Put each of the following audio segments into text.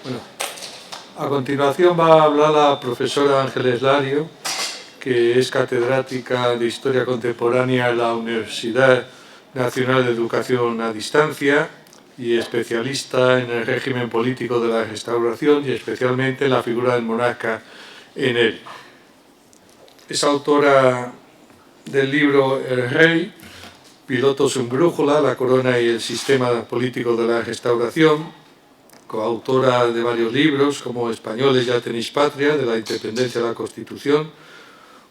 Bueno, a continuación va a hablar la profesora Ángeles Lario, que es catedrática de Historia Contemporánea en la Universidad Nacional de Educación a Distancia y especialista en el régimen político de la Restauración y especialmente en la figura del monarca en él. Es autora del libro El Rey, Piloto sin brújula, la corona y el sistema político de la Restauración, coautora de varios libros como Españoles ya tenéis patria, de la independencia de la Constitución,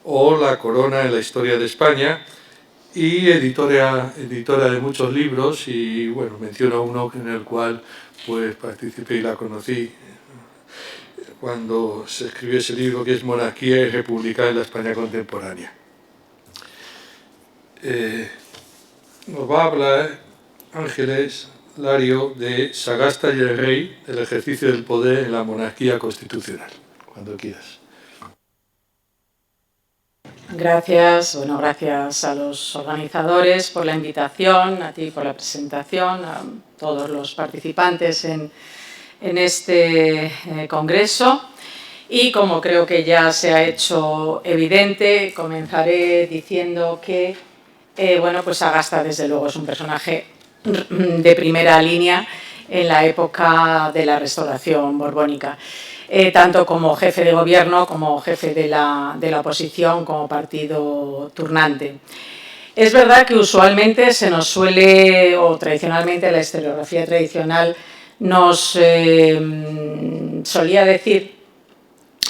o La corona en la historia de España, y editora de muchos libros, y bueno, menciono uno en el cual pues participé y la conocí cuando se escribió ese libro, que es Monarquía y República en la España contemporánea. Nos va a hablar Ángeles Lario de Sagasta y el Rey, el ejercicio del poder en la monarquía constitucional. Cuando quieras. Gracias, gracias a los organizadores por la invitación, a ti por la presentación, a todos los participantes en este congreso. Y como creo que ya se ha hecho evidente, comenzaré diciendo que pues Sagasta desde luego es un personaje de primera línea en la época de la Restauración borbónica. Tanto como jefe de gobierno, como jefe de la oposición, como partido turnante. Es verdad que usualmente se nos suele, o tradicionalmente la historiografía tradicional nos solía decir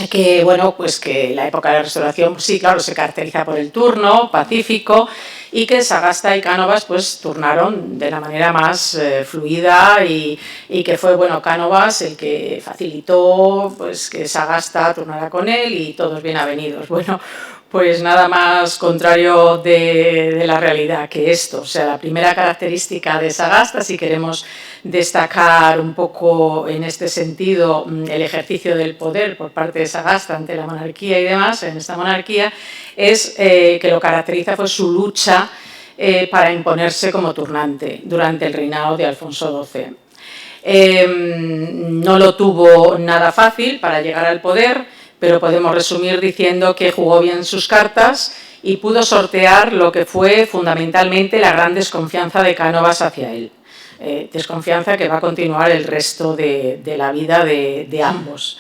que, pues que la época de la Restauración, sí, claro, se caracteriza por el turno pacífico y que Sagasta y Cánovas pues turnaron de la manera más fluida y que fue, Cánovas el que facilitó pues que Sagasta turnara con él y todos bien avenidos. Pues nada más contrario de la realidad que esto. O sea, la primera característica de Sagasta, si queremos destacar un poco en este sentido el ejercicio del poder por parte de Sagasta ante la monarquía y demás, en esta monarquía, es que lo caracteriza fue su lucha para imponerse como turnante durante el reinado de Alfonso XII. No lo tuvo nada fácil para llegar al poder, pero podemos resumir diciendo que jugó bien sus cartas y pudo sortear lo que fue fundamentalmente la gran desconfianza de Cánovas hacia él. Desconfianza que va a continuar el resto de la vida de ambos.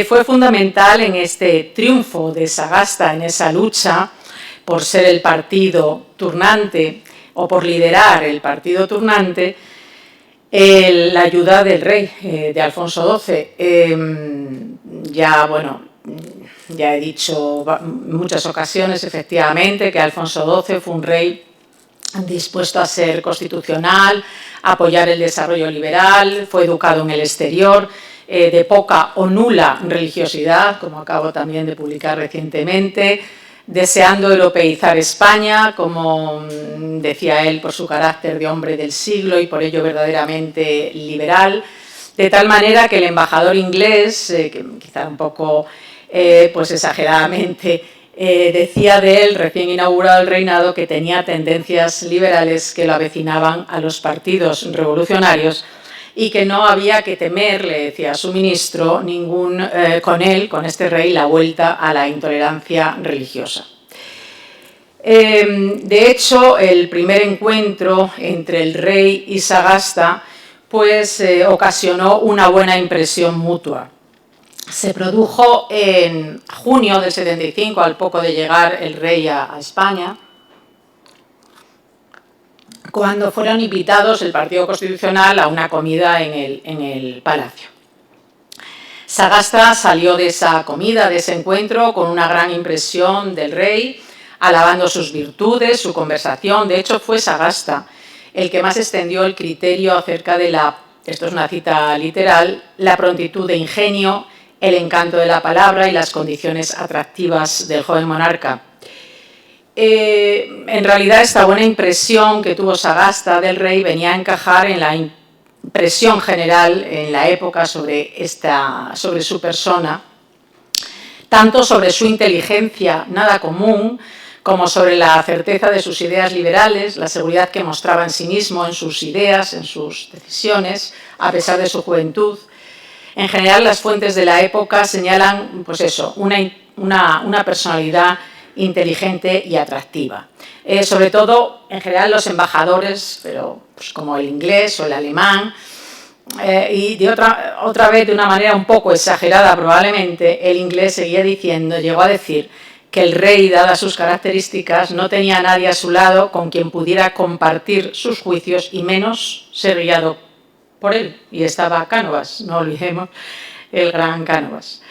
Fue fundamental en este triunfo de Sagasta, en esa lucha por ser el partido turnante o por liderar el partido turnante, la ayuda del rey, de Alfonso XII. Ya he dicho en muchas ocasiones, efectivamente, que Alfonso XII fue un rey dispuesto a ser constitucional, a apoyar el desarrollo liberal, fue educado en el exterior, de poca o nula religiosidad, como acabo también de publicar recientemente, deseando europeizar España, como decía él, por su carácter de hombre del siglo y por ello verdaderamente liberal, de tal manera que el embajador inglés, que quizá un poco pues exageradamente, decía de él, recién inaugurado el reinado, que tenía tendencias liberales que lo avecinaban a los partidos revolucionarios y que no había que temer, le decía a su ministro, con este rey, la vuelta a la intolerancia religiosa. De hecho, el primer encuentro entre el rey y Sagasta pues ocasionó una buena impresión mutua. Se produjo en junio del 75, al poco de llegar el rey a España, cuando fueron invitados el Partido Constitucional a una comida en el Palacio. Sagasta salió de esa comida, de ese encuentro, con una gran impresión del rey, alabando sus virtudes, su conversación. De hecho, fue Sagasta el que más extendió el criterio acerca de esto es una cita literal, la prontitud de ingenio, el encanto de la palabra y las condiciones atractivas del joven monarca. En realidad, esta buena impresión que tuvo Sagasta del rey venía a encajar en la impresión general en la época sobre su persona, tanto sobre su inteligencia nada común, como sobre la certeza de sus ideas liberales, la seguridad que mostraba en sí mismo, en sus ideas, en sus decisiones, a pesar de su juventud, En general, las fuentes de la época señalan, pues eso, una personalidad inteligente y atractiva. Sobre todo, en general, los embajadores, pero pues, como el inglés o el alemán, y de otra vez, de una manera un poco exagerada probablemente, el inglés llegó a decir que el rey, dadas sus características, no tenía a nadie a su lado con quien pudiera compartir sus juicios y menos ser guiado por él. Y estaba Cánovas, no olvidemos el gran Cánovas.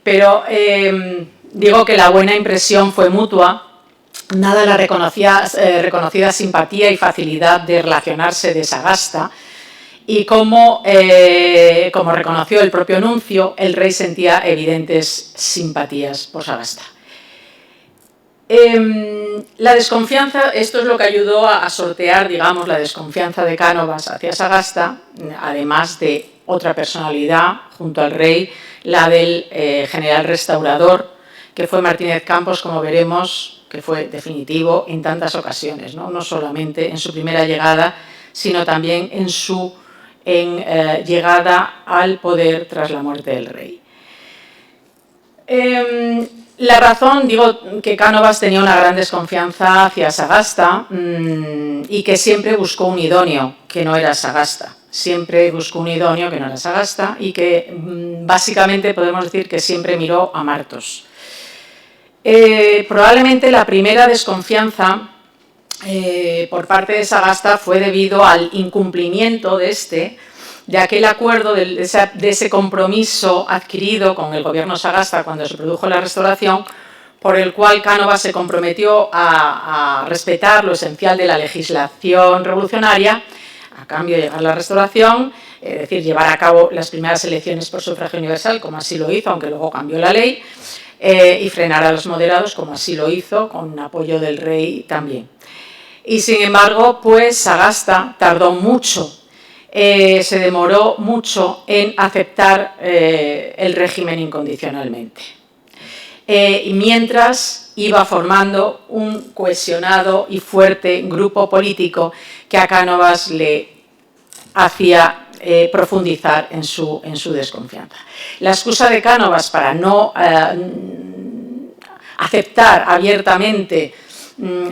Pero digo que la buena impresión fue mutua, nada la reconocida simpatía y facilidad de relacionarse de Sagasta, y como reconoció el propio nuncio, el rey sentía evidentes simpatías por Sagasta. La desconfianza, esto es lo que ayudó a sortear, digamos, la desconfianza de Cánovas hacia Sagasta, además de otra personalidad junto al rey, la del general restaurador, que fue Martínez Campos, como veremos, que fue definitivo en tantas ocasiones, no solamente en su primera llegada, sino también en su llegada al poder tras la muerte del rey. La razón, digo que Cánovas tenía una gran desconfianza hacia Sagasta y que siempre buscó un idóneo que no era Sagasta. Siempre buscó un idóneo que no era Sagasta y que básicamente podemos decir que siempre miró a Martos. Probablemente la primera desconfianza por parte de Sagasta fue debido al incumplimiento de aquel acuerdo, de ese compromiso adquirido con el gobierno Sagasta cuando se produjo la restauración, por el cual Cánovas se comprometió a respetar lo esencial de la legislación revolucionaria, a cambio de llegar a la restauración, es decir, llevar a cabo las primeras elecciones por sufragio universal, como así lo hizo, aunque luego cambió la ley, y frenar a los moderados, como así lo hizo, con apoyo del rey también. Y sin embargo, pues Sagasta tardó mucho, se demoró mucho en aceptar el régimen incondicionalmente. Y mientras iba formando un cohesionado y fuerte grupo político que a Cánovas le hacía profundizar en su desconfianza. La excusa de Cánovas para no aceptar abiertamente,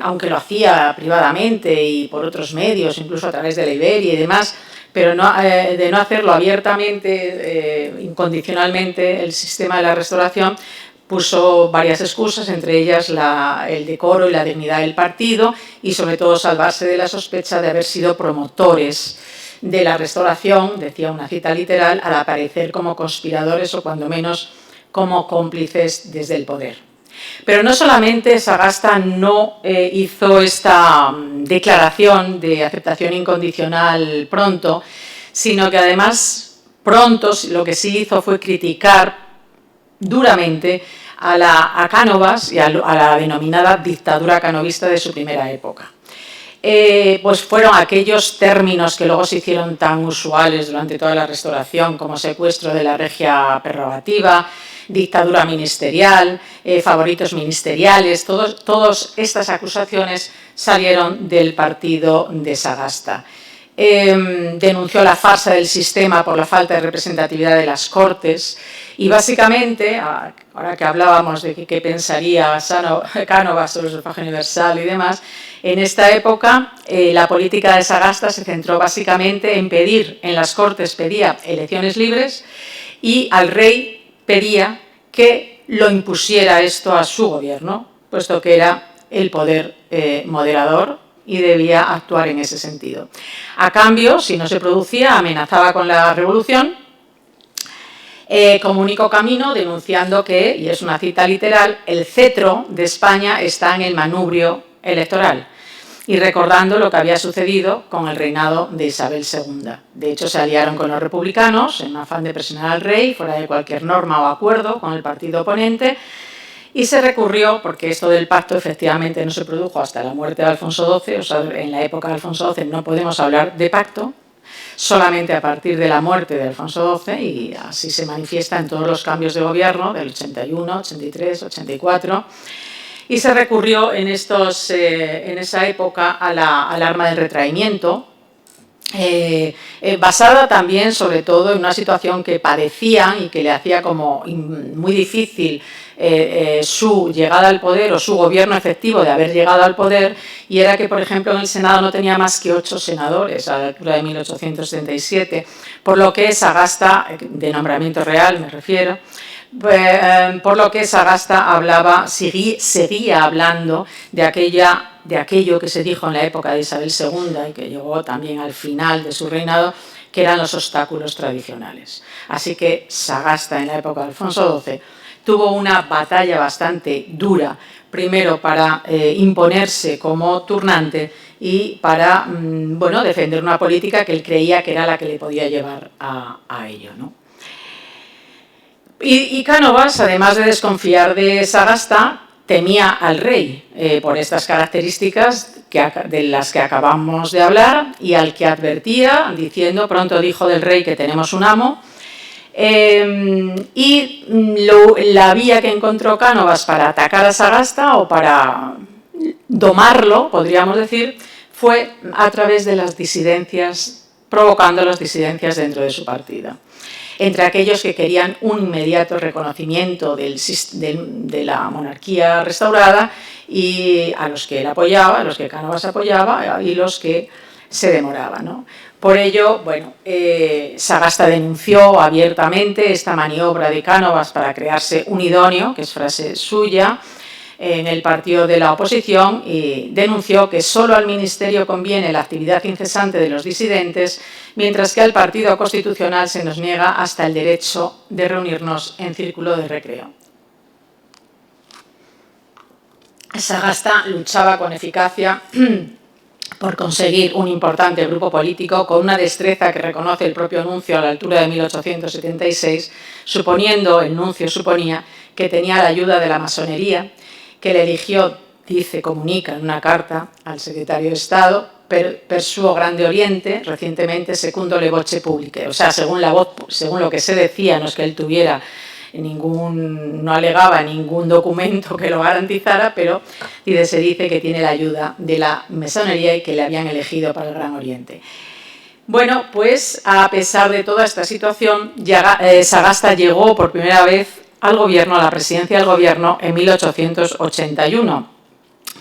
aunque lo hacía privadamente y por otros medios, incluso a través de la Iberia y demás, pero de no hacerlo abiertamente, incondicionalmente, el sistema de la restauración, puso varias excusas, entre ellas el decoro y la dignidad del partido y sobre todo salvarse de la sospecha de haber sido promotores de la restauración, decía una cita literal, al aparecer como conspiradores o cuando menos como cómplices desde el poder. Pero no solamente Sagasta no hizo esta declaración de aceptación incondicional pronto, sino que además pronto lo que sí hizo fue criticar duramente a Cánovas y a la denominada dictadura canovista de su primera época. Pues fueron aquellos términos que luego se hicieron tan usuales durante toda la restauración, como secuestro de la regia prerrogativa, dictadura ministerial, favoritos ministeriales, todas estas acusaciones salieron del partido de Sagasta. Denunció la farsa del sistema por la falta de representatividad de las Cortes y básicamente, ahora que hablábamos de qué pensaría Cánovas sobre el sufragio universal y demás, en esta época la política de Sagasta se centró básicamente en pedir, en las Cortes pedía elecciones libres y al rey pedía que lo impusiera esto a su gobierno, puesto que era el poder moderador y debía actuar en ese sentido. A cambio, si no se producía, amenazaba con la revolución, como único camino, denunciando que, y es una cita literal, el cetro de España está en el manubrio electoral, y recordando lo que había sucedido con el reinado de Isabel II. De hecho, se aliaron con los republicanos en un afán de presionar al rey, fuera de cualquier norma o acuerdo con el partido oponente, y se recurrió, porque esto del pacto efectivamente no se produjo hasta la muerte de Alfonso XII, o sea, en la época de Alfonso XII no podemos hablar de pacto, solamente a partir de la muerte de Alfonso XII, y así se manifiesta en todos los cambios de gobierno del 81, 83, 84, y se recurrió en esa época al arma del retraimiento, basada también, sobre todo, en una situación que padecían y que le hacía como muy difícil su llegada al poder o su gobierno efectivo de haber llegado al poder, y era que, por ejemplo, en el Senado no tenía más que 8 senadores a la altura de 1877, por lo que Sagasta, de nombramiento real me refiero, por lo que Sagasta seguía hablando de aquello que se dijo en la época de Isabel II y que llegó también al final de su reinado, que eran los obstáculos tradicionales. Así que Sagasta, en la época de Alfonso XII, tuvo una batalla bastante dura, primero para imponerse como turnante y para defender una política que él creía que era la que le podía llevar a ello, ¿no? Y Cánovas, además de desconfiar de Sagasta, temía al rey por estas características de las que acabamos de hablar, y al que advertía diciendo: pronto dijo del rey que tenemos un amo. Y la vía que encontró Cánovas para atacar a Sagasta, o para domarlo, podríamos decir, fue a través de las disidencias, provocando las disidencias dentro de su partido. Entre aquellos que querían un inmediato reconocimiento de la monarquía restaurada, y a los que él apoyaba, a los que Cánovas apoyaba, y los que se demoraban, ¿no? Por ello, Sagasta denunció abiertamente esta maniobra de Cánovas para crearse un idóneo, que es frase suya, en el partido de la oposición, y denunció que solo al ministerio conviene la actividad incesante de los disidentes, mientras que al partido constitucional se nos niega hasta el derecho de reunirnos en círculo de recreo. Sagasta luchaba con eficacia por conseguir un importante grupo político con una destreza que reconoce el propio Nuncio a la altura de 1876, el Nuncio suponía que tenía la ayuda de la masonería, que le eligió, comunica en una carta al secretario de Estado, per suo grande oriente, recientemente secundo le voce publicae. O sea, según lo que se decía, no es que él tuviera no alegaba ningún documento que lo garantizara, pero se dice que tiene la ayuda de la masonería y que le habían elegido para el Gran Oriente. Bueno, pues a pesar de toda esta situación, Sagasta llegó por primera vez al gobierno, a la presidencia del gobierno, en 1881,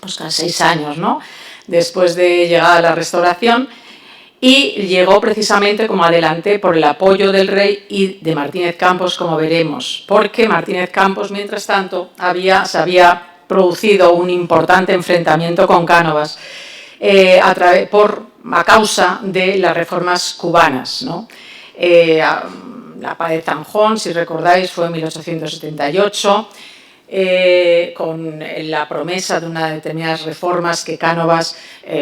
pues casi 6 años, ¿no?, después de llegar a la Restauración, y llegó precisamente, como adelanté, por el apoyo del rey y de Martínez Campos, como veremos, porque Martínez Campos, mientras tanto, se había producido un importante enfrentamiento con Cánovas a causa de las reformas cubanas, ¿no? La paz de Zanjón, si recordáis, fue en 1878, con la promesa de unas determinadas reformas que Cánovas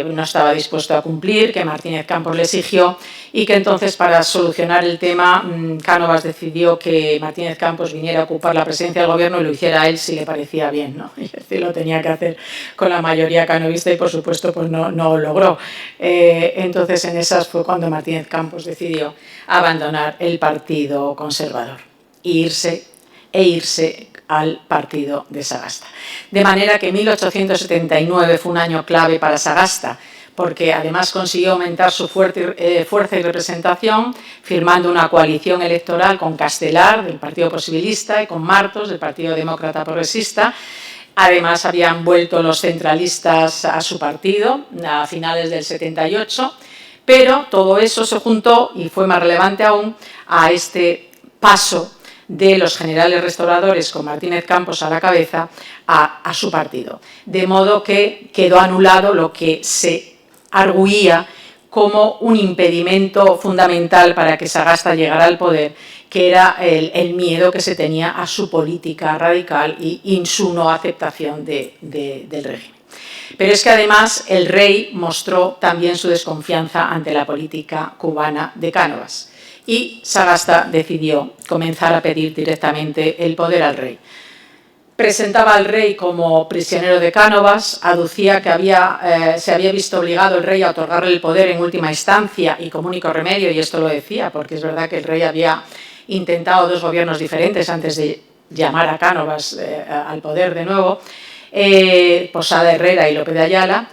no estaba dispuesto a cumplir, que Martínez Campos le exigió, y que entonces, para solucionar el tema, Cánovas decidió que Martínez Campos viniera a ocupar la presidencia del gobierno y lo hiciera a él si le parecía bien, ¿no? Y lo tenía que hacer con la mayoría canovista y, por supuesto, pues no lo logró. Entonces, en esas fue cuando Martínez Campos decidió abandonar el Partido Conservador e irse al partido de Sagasta. De manera que 1879 fue un año clave para Sagasta, porque además consiguió aumentar su fuerza y representación, firmando una coalición electoral con Castelar, del Partido Posibilista, y con Martos, del Partido Demócrata Progresista. Además, habían vuelto los centralistas a su partido a finales del 78, pero todo eso se juntó, y fue más relevante aún, a este paso de los generales restauradores, con Martínez Campos a la cabeza, a su partido. De modo que quedó anulado lo que se arguía como un impedimento fundamental para que Sagasta llegara al poder, que era el miedo que se tenía a su política radical y su no aceptación del régimen. Pero es que además el rey mostró también su desconfianza ante la política cubana de Cánovas, y Sagasta decidió comenzar a pedir directamente el poder al rey. Presentaba al rey como prisionero de Cánovas, aducía que se había visto obligado el rey a otorgarle el poder en última instancia y como único remedio, y esto lo decía porque es verdad que el rey había intentado 2 gobiernos diferentes antes de llamar a Cánovas al poder de nuevo, Posada Herrera y López de Ayala.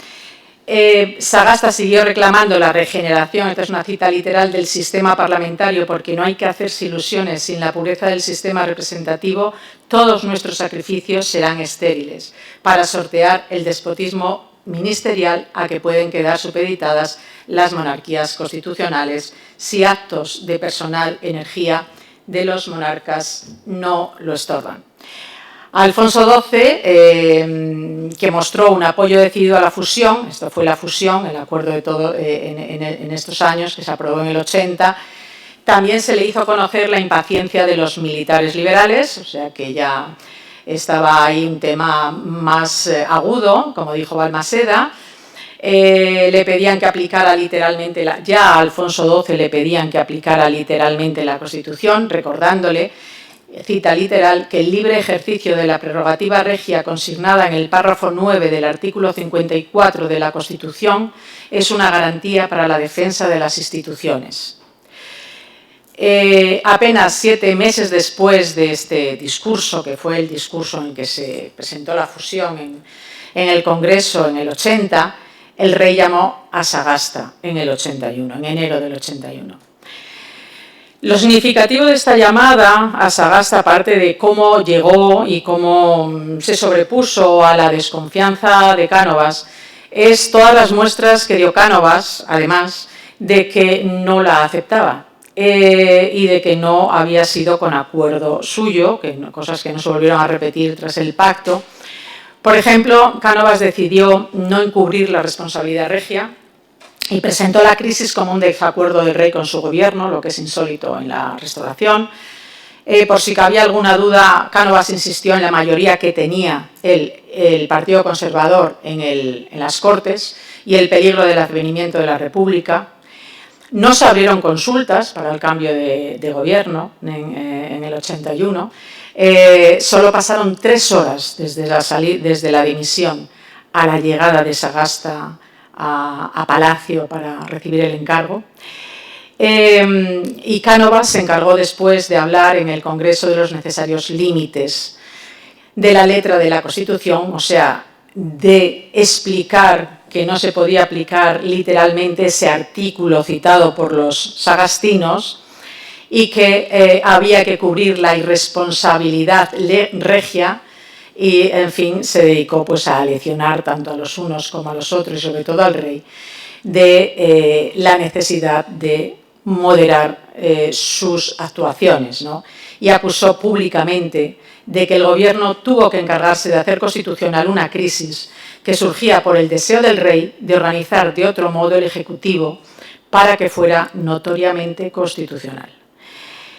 Sagasta siguió reclamando la regeneración, esta es una cita literal, del sistema parlamentario, porque no hay que hacerse ilusiones, sin la pureza del sistema representativo, todos nuestros sacrificios serán estériles, para sortear el despotismo ministerial a que pueden quedar supeditadas las monarquías constitucionales si actos de personal energía de los monarcas no lo estorban. Alfonso XII, que mostró un apoyo decidido a la fusión, esto fue la fusión, el acuerdo de todo en estos años, que se aprobó en el 80, también se le hizo conocer la impaciencia de los militares liberales, o sea que ya estaba ahí un tema más agudo, como dijo Balmaseda. Le pedían que aplicara literalmente, ya a Alfonso XII le pedían que aplicara literalmente la Constitución, recordándole, cita literal, que el libre ejercicio de la prerrogativa regia consignada en el párrafo 9 del artículo 54 de la Constitución es una garantía para la defensa de las instituciones. Apenas 7 meses después de este discurso, que fue el discurso en que se presentó la fusión en el Congreso en el 80, el rey llamó a Sagasta en el 81, en enero del 81. Lo significativo de esta llamada a Sagasta, aparte de cómo llegó y cómo se sobrepuso a la desconfianza de Cánovas, es todas las muestras que dio Cánovas, además, de que no la aceptaba y de que no había sido con acuerdo suyo, cosas que no se volvieron a repetir tras el pacto. Por ejemplo, Cánovas decidió no encubrir la responsabilidad regia y presentó la crisis como un desacuerdo del rey con su gobierno, lo que es insólito en la Restauración. Por si cabía alguna duda, Cánovas insistió en la mayoría que tenía el Partido Conservador en las Cortes y el peligro del advenimiento de la República. No se abrieron consultas para el cambio de gobierno en el 81. Solo pasaron 3 horas desde la dimisión a la llegada de Sagasta a Palacio para recibir el encargo. Y Cánovas se encargó después de hablar en el Congreso de los necesarios límites de la letra de la Constitución, o sea, de explicar que no se podía aplicar literalmente ese artículo citado por los sagastinos y que había que cubrir la irresponsabilidad regia. Y, en fin, se dedicó pues, a leccionar tanto a los unos como a los otros, y sobre todo al rey, de la necesidad de moderar sus actuaciones, ¿no? Y acusó públicamente de que el gobierno tuvo que encargarse de hacer constitucional una crisis que surgía por el deseo del rey de organizar de otro modo el Ejecutivo para que fuera notoriamente constitucional.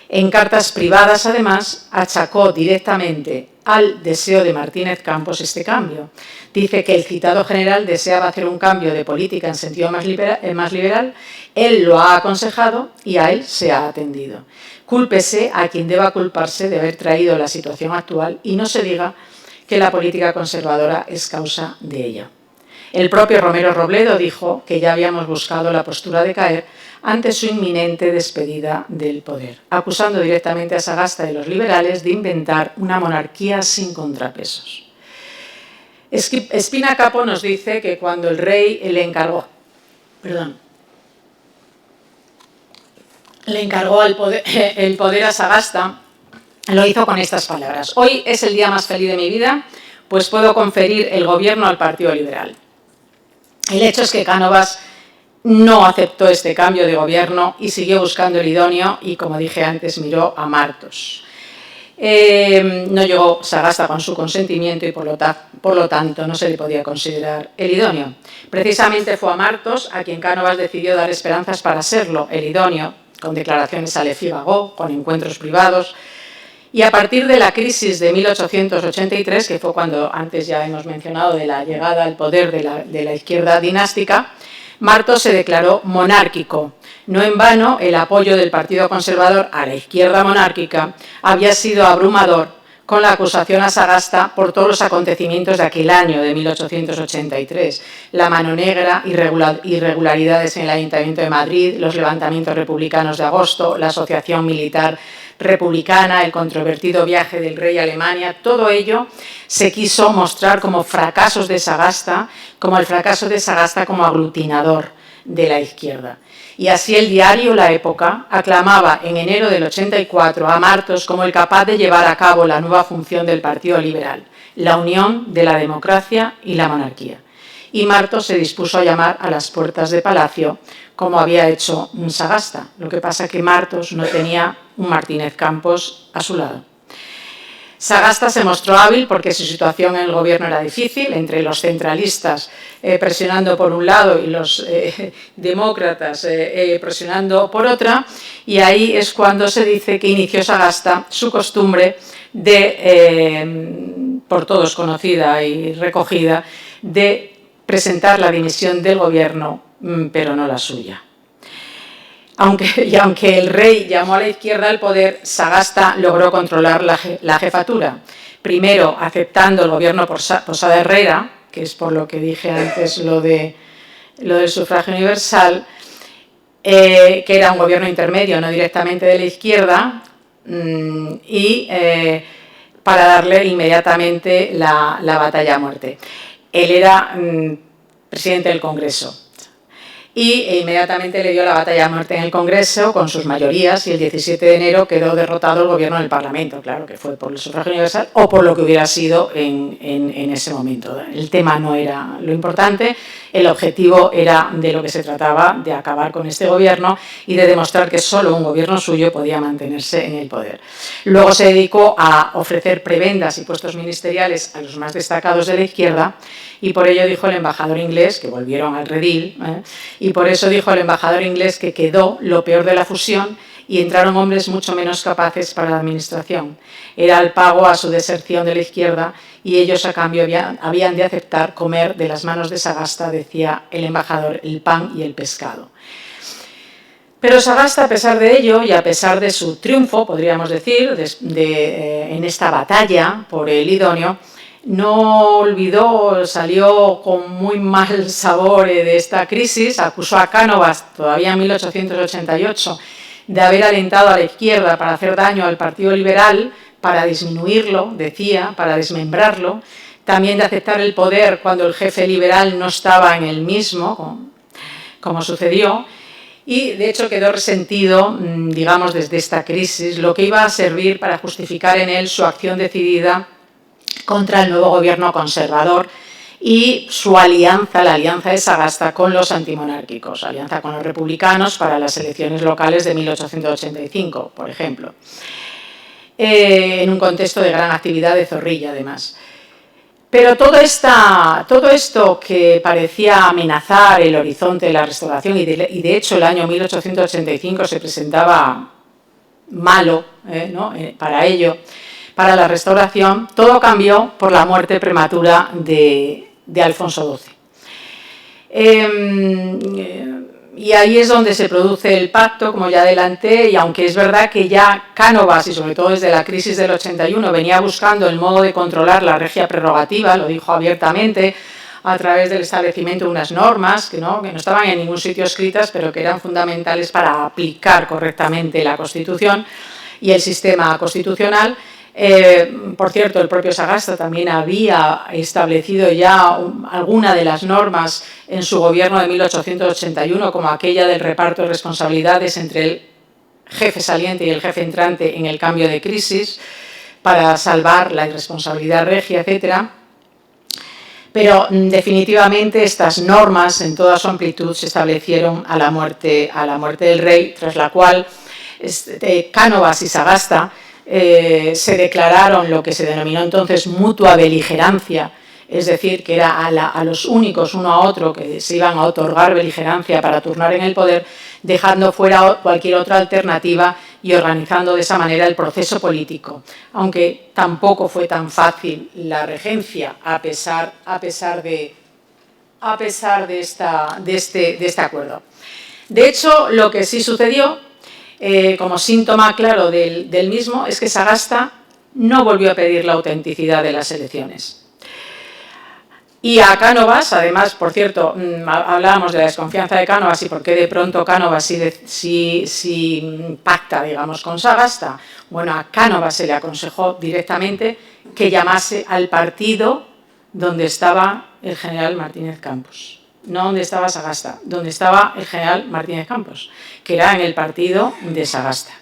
En cartas privadas, además, achacó directamente al deseo de Martínez Campos este cambio. Dice que el citado general deseaba hacer un cambio de política en sentido más liberal, él lo ha aconsejado y a él se ha atendido. Cúlpese a quien deba culparse de haber traído la situación actual y no se diga que la política conservadora es causa de ello. El propio Romero Robledo dijo que ya habíamos buscado la postura de caer ante su inminente despedida del poder, acusando directamente a Sagasta y los liberales de inventar una monarquía sin contrapesos. Espina Capo nos dice que cuando el rey le encargó el poder a Sagasta, lo hizo con estas palabras: hoy es el día más feliz de mi vida, pues puedo conferir el gobierno al Partido Liberal. El hecho es que Cánovas no aceptó este cambio de gobierno y siguió buscando el idóneo y, como dije antes, miró a Martos. No llegó Sagasta con su consentimiento y, por lo tanto, no se le podía considerar el idóneo. Precisamente fue a Martos a quien Cánovas decidió dar esperanzas para serlo el idóneo, con declaraciones a Lefibagó, con encuentros privados. Y a partir de la crisis de 1883, que fue cuando antes ya hemos mencionado de la llegada al poder de la izquierda dinástica, Martos se declaró monárquico. No en vano, el apoyo del Partido Conservador a la izquierda monárquica había sido abrumador con la acusación a Sagasta por todos los acontecimientos de aquel año, de 1883, la mano negra, irregularidades en el Ayuntamiento de Madrid, los levantamientos republicanos de agosto, la asociación militar republicana, el controvertido viaje del rey a Alemania. Todo ello se quiso mostrar como fracasos de Sagasta, como el fracaso de Sagasta como aglutinador de la izquierda. Y así el diario La Época aclamaba en enero del 84 a Martos como el capaz de llevar a cabo la nueva función del Partido Liberal, la unión de la democracia y la monarquía. Y Martos se dispuso a llamar a las puertas de Palacio, como había hecho Sagasta. Lo que pasa es que Martos no tenía un Martínez Campos a su lado. Sagasta se mostró hábil porque su situación en el gobierno era difícil, entre los centralistas presionando por un lado y los demócratas presionando por otra, y ahí es cuando se dice que inició Sagasta su costumbre de, por todos conocida y recogida, de presentar la dimisión del gobierno, pero no la suya. Aunque el rey llamó a la izquierda al poder, Sagasta logró controlar la jefatura. Primero, aceptando el gobierno Posada Herrera, que es por lo que dije antes lo del sufragio universal, que era un gobierno intermedio, no directamente de la izquierda, y para darle inmediatamente la batalla a muerte. Él era presidente del Congreso. Y inmediatamente le dio la batalla a muerte en el Congreso con sus mayorías, y el 17 de enero quedó derrotado el gobierno en el Parlamento, claro que fue por el sufragio universal o por lo que hubiera sido en ese momento. El tema no era lo importante, el objetivo era de lo que se trataba, de acabar con este gobierno y de demostrar que solo un gobierno suyo podía mantenerse en el poder. Luego se dedicó a ofrecer prebendas y puestos ministeriales a los más destacados de la izquierda, y por ello dijo el embajador inglés, que volvieron al redil, y por eso dijo el embajador inglés que quedó lo peor de la fusión y entraron hombres mucho menos capaces para la administración. Era el pago a su deserción de la izquierda, y ellos a cambio habían de aceptar comer de las manos de Sagasta, decía el embajador, el pan y el pescado. Pero Sagasta, a pesar de ello y a pesar de su triunfo, podríamos decir, en esta batalla por el idóneo, no olvidó, salió con muy mal sabor de esta crisis, acusó a Cánovas, todavía en 1888, de haber alentado a la izquierda para hacer daño al Partido Liberal, para disminuirlo, decía, para desmembrarlo, también de aceptar el poder cuando el jefe liberal no estaba en el mismo, como sucedió, y de hecho quedó resentido, digamos, desde esta crisis, lo que iba a servir para justificar en él su acción decidida contra el nuevo gobierno conservador y su alianza, la alianza de Sagasta con los antimonárquicos, alianza con los republicanos para las elecciones locales de 1885, por ejemplo, en un contexto de gran actividad de Zorrilla, además. Pero todo esto que parecía amenazar el horizonte de la restauración, y de hecho el año 1885 se presentaba malo, ¿no? Para ello, para la restauración, todo cambió por la muerte prematura de Alfonso XII. Y ahí es donde se produce el pacto, como ya adelanté, y aunque es verdad que ya Cánovas, y sobre todo desde la crisis del 81, venía buscando el modo de controlar la regia prerrogativa, lo dijo abiertamente, a través del establecimiento de unas normas que no estaban en ningún sitio escritas, pero que eran fundamentales para aplicar correctamente la Constitución y el sistema constitucional. Por cierto, el propio Sagasta también había establecido ya alguna de las normas en su gobierno de 1881, como aquella del reparto de responsabilidades entre el jefe saliente y el jefe entrante en el cambio de crisis, para salvar la irresponsabilidad regia, etc. Pero definitivamente estas normas en toda su amplitud se establecieron a la muerte del rey, tras la cual Cánovas y Sagasta se declararon lo que se denominó entonces mutua beligerancia, es decir, que era a los únicos uno a otro que se iban a otorgar beligerancia para turnar en el poder, dejando fuera cualquier otra alternativa y organizando de esa manera el proceso político, aunque tampoco fue tan fácil la regencia a pesar de este acuerdo. De hecho, lo que sí sucedió, como síntoma claro del mismo, es que Sagasta no volvió a pedir la autenticidad de las elecciones. Y a Cánovas, además, por cierto, hablábamos de la desconfianza de Cánovas y por qué de pronto Cánovas sí pacta, digamos, con Sagasta. Bueno, a Cánovas se le aconsejó directamente que llamase al partido donde estaba el general Martínez Campos. No donde estaba Sagasta, donde estaba el general Martínez Campos, que era en el partido de Sagasta.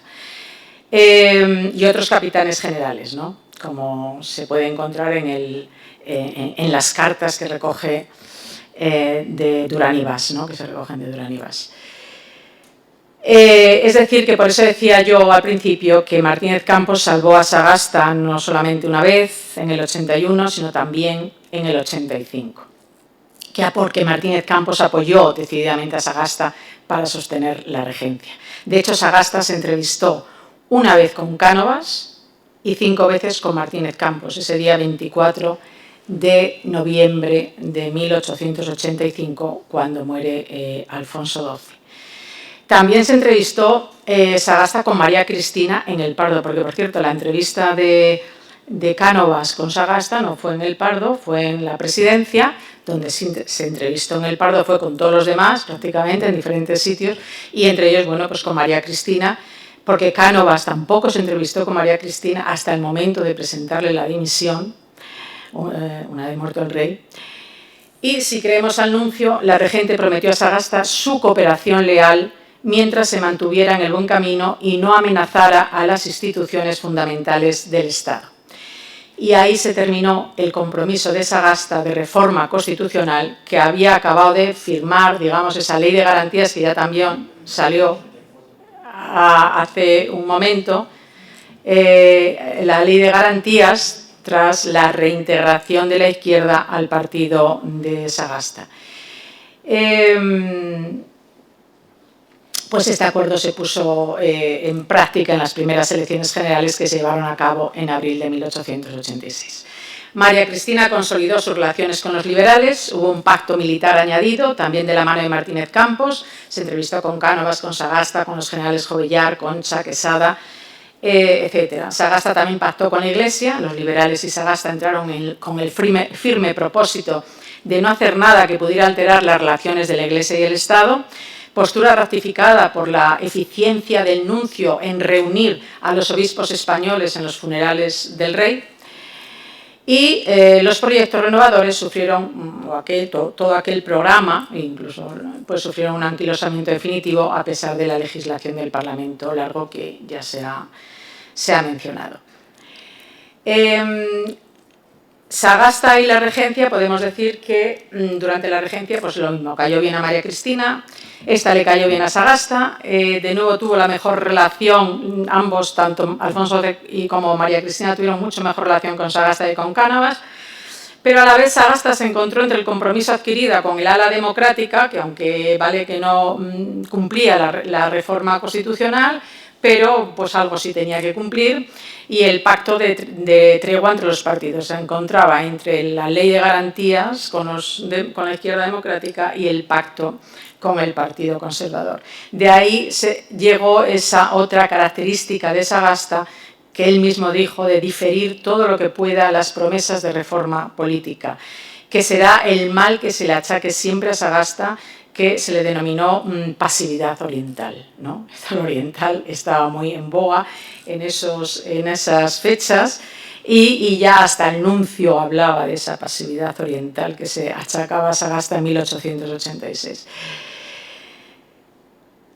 Y otros capitanes generales, ¿no? Como se puede encontrar en las cartas que recoge de Durán y Bas, ¿no? Que se recogen de Durán y Bas. Es decir, que por eso decía yo al principio que Martínez Campos salvó a Sagasta no solamente una vez en el 81, sino también en el 85. Que porque Martínez Campos apoyó decididamente a Sagasta para sostener la regencia. De hecho, Sagasta se entrevistó una vez con Cánovas y 5 veces con Martínez Campos, ese día 24 de noviembre de 1885, cuando muere Alfonso XII. También se entrevistó Sagasta con María Cristina en El Pardo, porque, por cierto, la entrevista de Cánovas con Sagasta no fue en El Pardo, fue en la presidencia, donde se entrevistó en El Pardo, fue con todos los demás, prácticamente, en diferentes sitios, y entre ellos, bueno, pues con María Cristina, porque Cánovas tampoco se entrevistó con María Cristina hasta el momento de presentarle la dimisión, una vez muerto el rey. Y si creemos al nuncio, la regente prometió a Sagasta su cooperación leal mientras se mantuviera en el buen camino y no amenazara a las instituciones fundamentales del Estado. Y ahí se terminó el compromiso de Sagasta de reforma constitucional que había acabado de firmar, digamos, esa ley de garantías que ya también salió hace un momento, la ley de garantías tras la reintegración de la izquierda al partido de Sagasta. Pues este acuerdo se puso en práctica en las primeras elecciones generales que se llevaron a cabo en abril de 1886. María Cristina consolidó sus relaciones con los liberales, hubo un pacto militar añadido, también de la mano de Martínez Campos, se entrevistó con Cánovas, con Sagasta, con los generales Jovellar, Concha, Quesada, etc. Sagasta también pactó con la Iglesia, los liberales y Sagasta entraron con el firme propósito de no hacer nada que pudiera alterar las relaciones de la Iglesia y el Estado, postura ratificada por la eficiencia del nuncio en reunir a los obispos españoles en los funerales del rey. Y los proyectos renovadores sufrieron todo aquel programa, incluso pues, sufrieron un anquilosamiento definitivo a pesar de la legislación del Parlamento largo que ya se ha mencionado. Sagasta y la regencia, podemos decir que durante la regencia, pues lo mismo, cayó bien a María Cristina, esta le cayó bien a Sagasta, de nuevo tuvo la mejor relación, ambos, tanto Alfonso como María Cristina tuvieron mucho mejor relación con Sagasta y con Cánovas, pero a la vez Sagasta se encontró entre el compromiso adquirido con el ala democrática, que aunque vale que no cumplía la reforma constitucional, pero pues algo sí tenía que cumplir, y el pacto de tregua entre los partidos. Se encontraba entre la ley de garantías con la izquierda democrática y el pacto con el Partido Conservador. De ahí llegó esa otra característica de Sagasta, que él mismo dijo, de diferir todo lo que pueda las promesas de reforma política, que será el mal que se le achaque siempre a Sagasta, que se le denominó pasividad oriental, ¿no? El oriental estaba muy en boga en esas fechas y ya hasta el nuncio hablaba de esa pasividad oriental que se achacaba a Sagasta en 1886.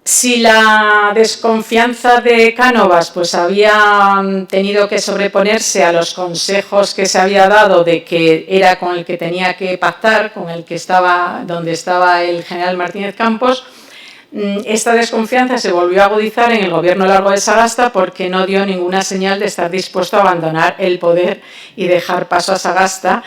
Si la desconfianza de Cánovas pues había tenido que sobreponerse a los consejos que se había dado de que era con el que tenía que pactar, donde estaba el general Martínez Campos, esta desconfianza se volvió a agudizar en el gobierno largo de Sagasta porque no dio ninguna señal de estar dispuesto a abandonar el poder y dejar paso a Sagasta,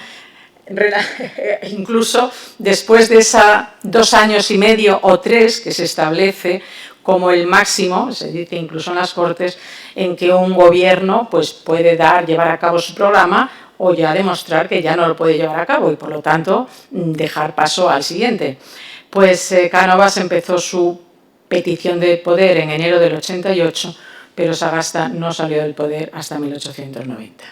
incluso después de esos 2 años y medio o 3 que se establece como el máximo, se dice incluso en las Cortes, en que un gobierno pues, puede llevar a cabo su programa o ya demostrar que ya no lo puede llevar a cabo y por lo tanto dejar paso al siguiente. Pues Cánovas empezó su petición de poder en enero del 88 pero Sagasta no salió del poder hasta 1890.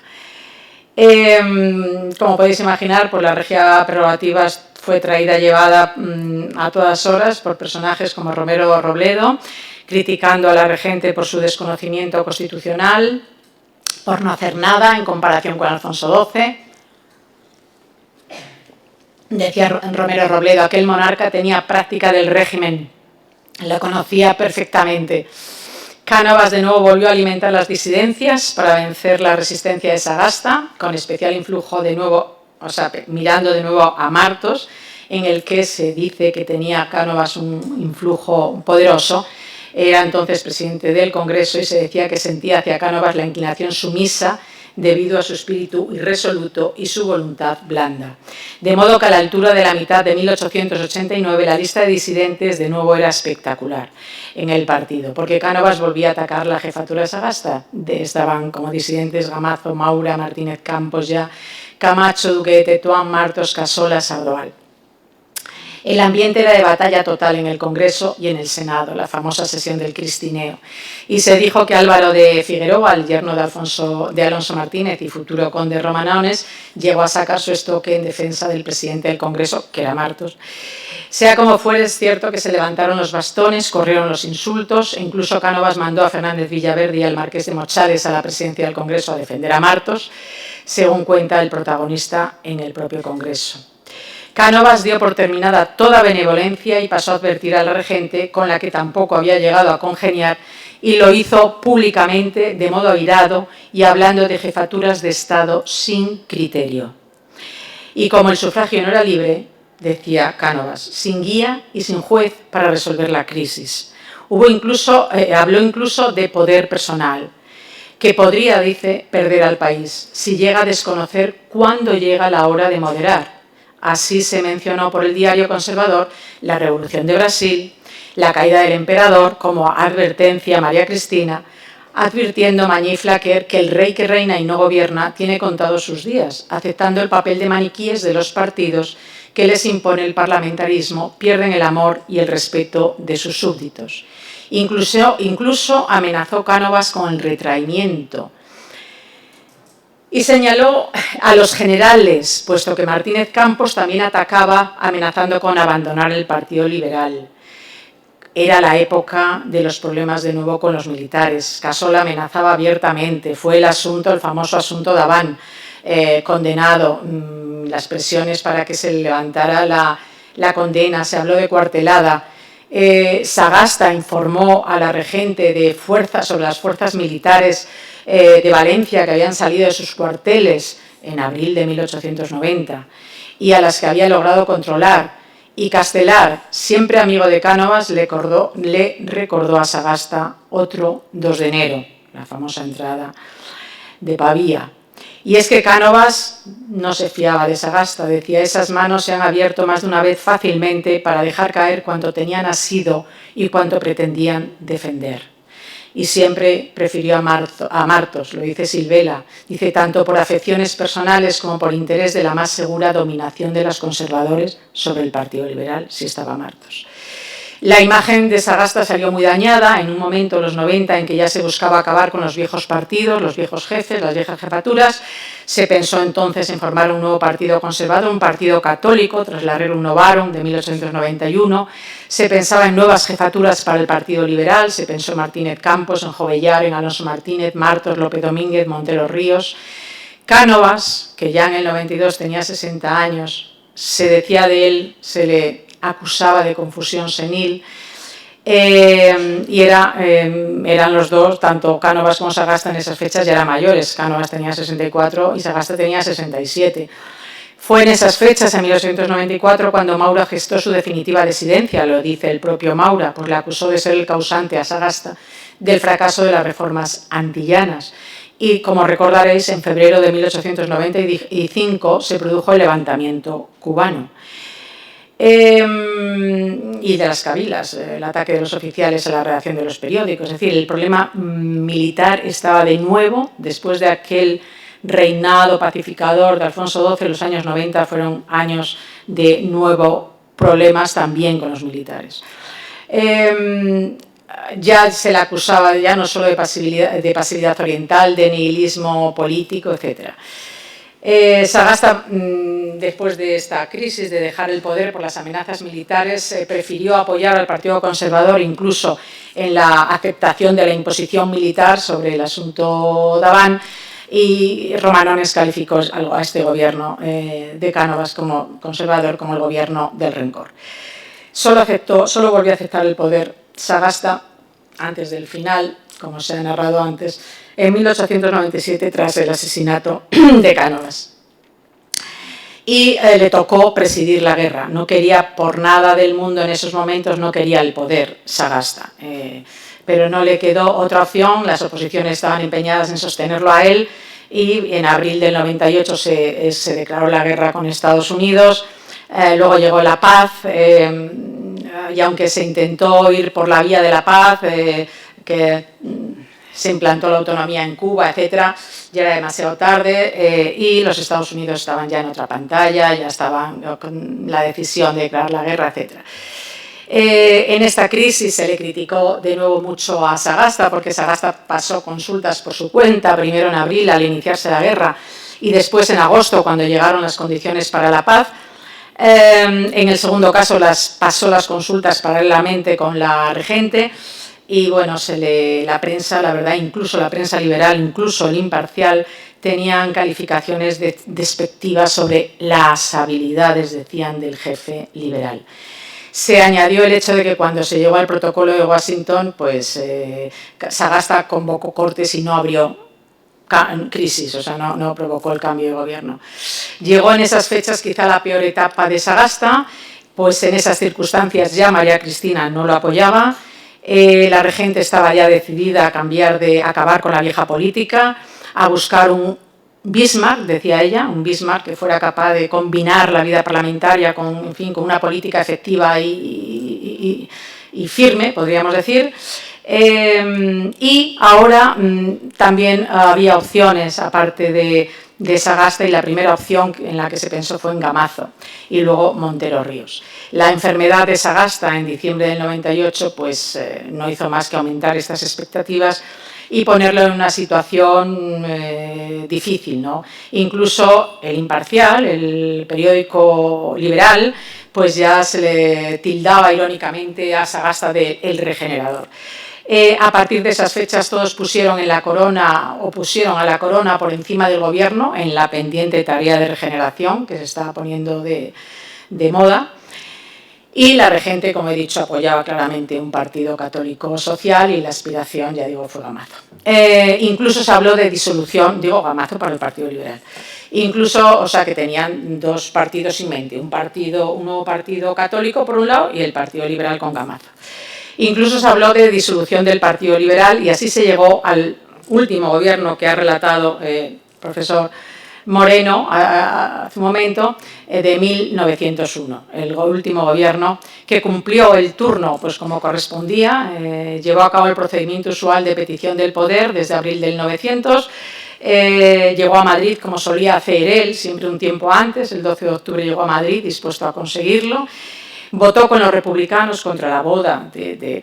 Como podéis imaginar, pues la regia prerrogativas fue traída y llevada a todas horas por personajes como Romero Robledo, criticando a la regente por su desconocimiento constitucional, por no hacer nada en comparación con Alfonso XII. Decía Romero Robledo, aquel monarca tenía práctica del régimen, lo conocía perfectamente. Cánovas de nuevo volvió a alimentar las disidencias para vencer la resistencia de Sagasta, con especial influjo de nuevo, mirando de nuevo a Martos, en el que se dice que tenía Cánovas un influjo poderoso. Era entonces presidente del Congreso y se decía que sentía hacia Cánovas la inclinación sumisa debido a su espíritu irresoluto y su voluntad blanda. De modo que a la altura de la mitad de 1889 la lista de disidentes de nuevo era espectacular en el partido, porque Cánovas volvía a atacar la jefatura de Sagasta. Estaban como disidentes Gamazo, Maura, Martínez Campos, ya Camacho, Duque de Tetuán, Martos, Casola, Sardoal. El ambiente era de batalla total en el Congreso y en el Senado, la famosa sesión del Cristineo. Y se dijo que Álvaro de Figueroa, el yerno de Alonso Martínez y futuro conde Romanones, llegó a sacar su estoque en defensa del presidente del Congreso, que era Martos. Sea como fuere, es cierto que se levantaron los bastones, corrieron los insultos, e incluso Cánovas mandó a Fernández Villaverde y al marqués de Mochales a la presidencia del Congreso a defender a Martos, según cuenta el protagonista en el propio Congreso. Cánovas dio por terminada toda benevolencia y pasó a advertir a la regente, con la que tampoco había llegado a congeniar, y lo hizo públicamente, de modo airado y hablando de jefaturas de Estado sin criterio. Y como el sufragio no era libre, decía Cánovas, sin guía y sin juez para resolver la crisis. Habló incluso de poder personal, que podría, dice, perder al país si llega a desconocer cuándo llega la hora de moderar. Así se mencionó por el diario conservador la Revolución de Brasil, la caída del emperador como advertencia a María Cristina, advirtiendo Mañé y Flaquer que el rey que reina y no gobierna tiene contados sus días, aceptando el papel de maniquíes de los partidos que les impone el parlamentarismo, pierden el amor y el respeto de sus súbditos. Incluso amenazó Cánovas con el retraimiento. Y señaló a los generales, puesto que Martínez Campos también atacaba amenazando con abandonar el Partido Liberal. Era la época de los problemas de nuevo con los militares. Casola amenazaba abiertamente. Fue el famoso asunto de Abán, condenado, las presiones para que se levantara la condena, se habló de cuartelada. Sagasta informó a la regente sobre las fuerzas militares de Valencia que habían salido de sus cuarteles en abril de 1890 y a las que había logrado controlar. Y Castelar, siempre amigo de Cánovas, le recordó a Sagasta otro 2 de enero, la famosa entrada de Pavía. Y es que Cánovas no se fiaba de Sagasta, decía, esas manos se han abierto más de una vez fácilmente para dejar caer cuanto tenían asido y cuanto pretendían defender. Y siempre prefirió a Martos, lo dice Silvela, dice tanto por afecciones personales como por interés de la más segura dominación de los conservadores sobre el Partido Liberal, si estaba Martos. La imagen de Sagasta salió muy dañada en un momento, los 90, en que ya se buscaba acabar con los viejos partidos, los viejos jefes, las viejas jefaturas. Se pensó entonces en formar un nuevo partido conservador, un partido católico, tras la Rerum Novarum de 1891. Se pensaba en nuevas jefaturas para el Partido Liberal, se pensó en Martínez Campos, en Jovellar, en Alonso Martínez, Martos, López Domínguez, Montero Ríos. Cánovas, que ya en el 92 tenía 60 años, se decía de él, se le acusaba de confusión senil, y eran los dos, tanto Cánovas como Sagasta en esas fechas ya eran mayores. Cánovas tenía 64 y Sagasta tenía 67. Fue en esas fechas, en 1894, cuando Maura gestó su definitiva desidencia, lo dice el propio Maura, pues le acusó de ser el causante a Sagasta del fracaso de las reformas antillanas. Y como recordaréis, en febrero de 1895 se produjo el levantamiento cubano. Y de las cabilas, el ataque de los oficiales a la redacción de los periódicos. Es decir, el problema militar estaba de nuevo, después de aquel reinado pacificador de Alfonso XII, los años 90 fueron años de nuevo problemas también con los militares. ya se le acusaba ya no solo de pasividad oriental, de nihilismo político, etc. Sagasta, después de esta crisis de dejar el poder por las amenazas militares, prefirió apoyar al Partido Conservador incluso en la aceptación de la imposición militar sobre el asunto Davant, y Romanones calificó a este gobierno de Cánovas como conservador como el gobierno del rencor. Solo volvió a aceptar el poder Sagasta antes del final, como se ha narrado antes, en 1897 tras el asesinato de Cánovas. Y le tocó presidir la guerra. No quería por nada del mundo en esos momentos, no quería el poder Sagasta. Pero no le quedó otra opción, las oposiciones estaban empeñadas en sostenerlo a él y en abril del 98 se declaró la guerra con Estados Unidos, luego llegó la paz y aunque se intentó ir por la vía de la paz, que se implantó la autonomía en Cuba, etcétera, ya era demasiado tarde y los Estados Unidos estaban ya en otra pantalla, ya estaban con la decisión de declarar la guerra, etcétera. En esta crisis se le criticó de nuevo mucho a Sagasta, porque Sagasta pasó consultas por su cuenta, primero en abril al iniciarse la guerra y después en agosto cuando llegaron las condiciones para la paz. En el segundo caso pasó las consultas paralelamente con la regente y bueno, la prensa, la verdad, incluso la prensa liberal, incluso el Imparcial, tenían calificaciones despectivas sobre las habilidades, decían, del jefe liberal. Se añadió el hecho de que cuando se llegó al protocolo de Washington, pues Sagasta convocó cortes y no abrió crisis, o sea, no provocó el cambio de gobierno. Llegó en esas fechas quizá la peor etapa de Sagasta, pues en esas circunstancias ya María Cristina no lo apoyaba, la regente estaba ya decidida a acabar con la vieja política, a buscar un Bismarck, decía ella, un Bismarck que fuera capaz de combinar la vida parlamentaria con una política efectiva y firme, podríamos decir. Y ahora también había opciones, aparte de Sagasta, y la primera opción en la que se pensó fue en Gamazo y luego Montero Ríos. La enfermedad de Sagasta en diciembre del 98 pues, no hizo más que aumentar estas expectativas y ponerlo en una situación difícil, ¿no? Incluso el Imparcial, el periódico liberal, pues ya se le tildaba irónicamente a Sagasta de el regenerador. A partir de esas fechas todos pusieron a la corona por encima del gobierno en la pendiente tarea de regeneración que se estaba poniendo de moda. Y la regente, como he dicho, apoyaba claramente un partido católico social y la aspiración, ya digo, fue Gamazo. Incluso se habló de disolución, digo Gamazo para el Partido Liberal. Incluso, o sea, que tenían dos partidos en mente, un nuevo partido católico por un lado y el Partido Liberal con Gamazo. Incluso se habló de disolución del Partido Liberal y así se llegó al último gobierno que ha relatado el profesor Moreno hace un momento, de 1901, el último gobierno que cumplió el turno pues como correspondía, llevó a cabo el procedimiento usual de petición del poder desde abril del 900, llegó a Madrid como solía hacer él, siempre un tiempo antes, el 12 de octubre llegó a Madrid dispuesto a conseguirlo. Votó con los republicanos contra la boda,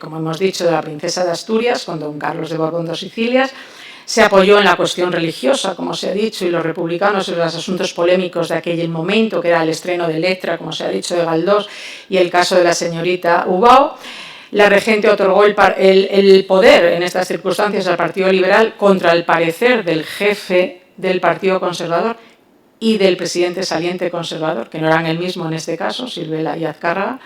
como hemos dicho, de la princesa de Asturias con don Carlos de Borbón de Sicilias. Se apoyó en la cuestión religiosa, como se ha dicho, y los republicanos en los asuntos polémicos de aquel momento, que era el estreno de Electra, como se ha dicho, de Galdós, y el caso de la señorita Ubao. La regente otorgó el poder en estas circunstancias al Partido Liberal contra el parecer del jefe del Partido Conservador y del presidente saliente conservador, que no eran el mismo en este caso, Silvela y Azcárraga.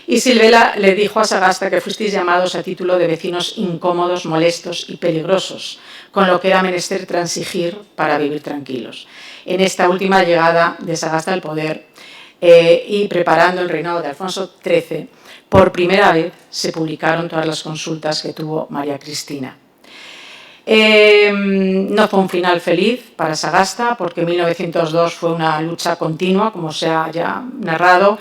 Y Silvela le dijo a Sagasta que fuisteis llamados a título de vecinos incómodos, molestos y peligrosos, con lo que era menester transigir para vivir tranquilos. En esta última llegada de Sagasta al poder y preparando el reinado de Alfonso XIII, por primera vez se publicaron todas las consultas que tuvo María Cristina. No fue un final feliz para Sagasta, porque 1902 fue una lucha continua, como se ha ya narrado.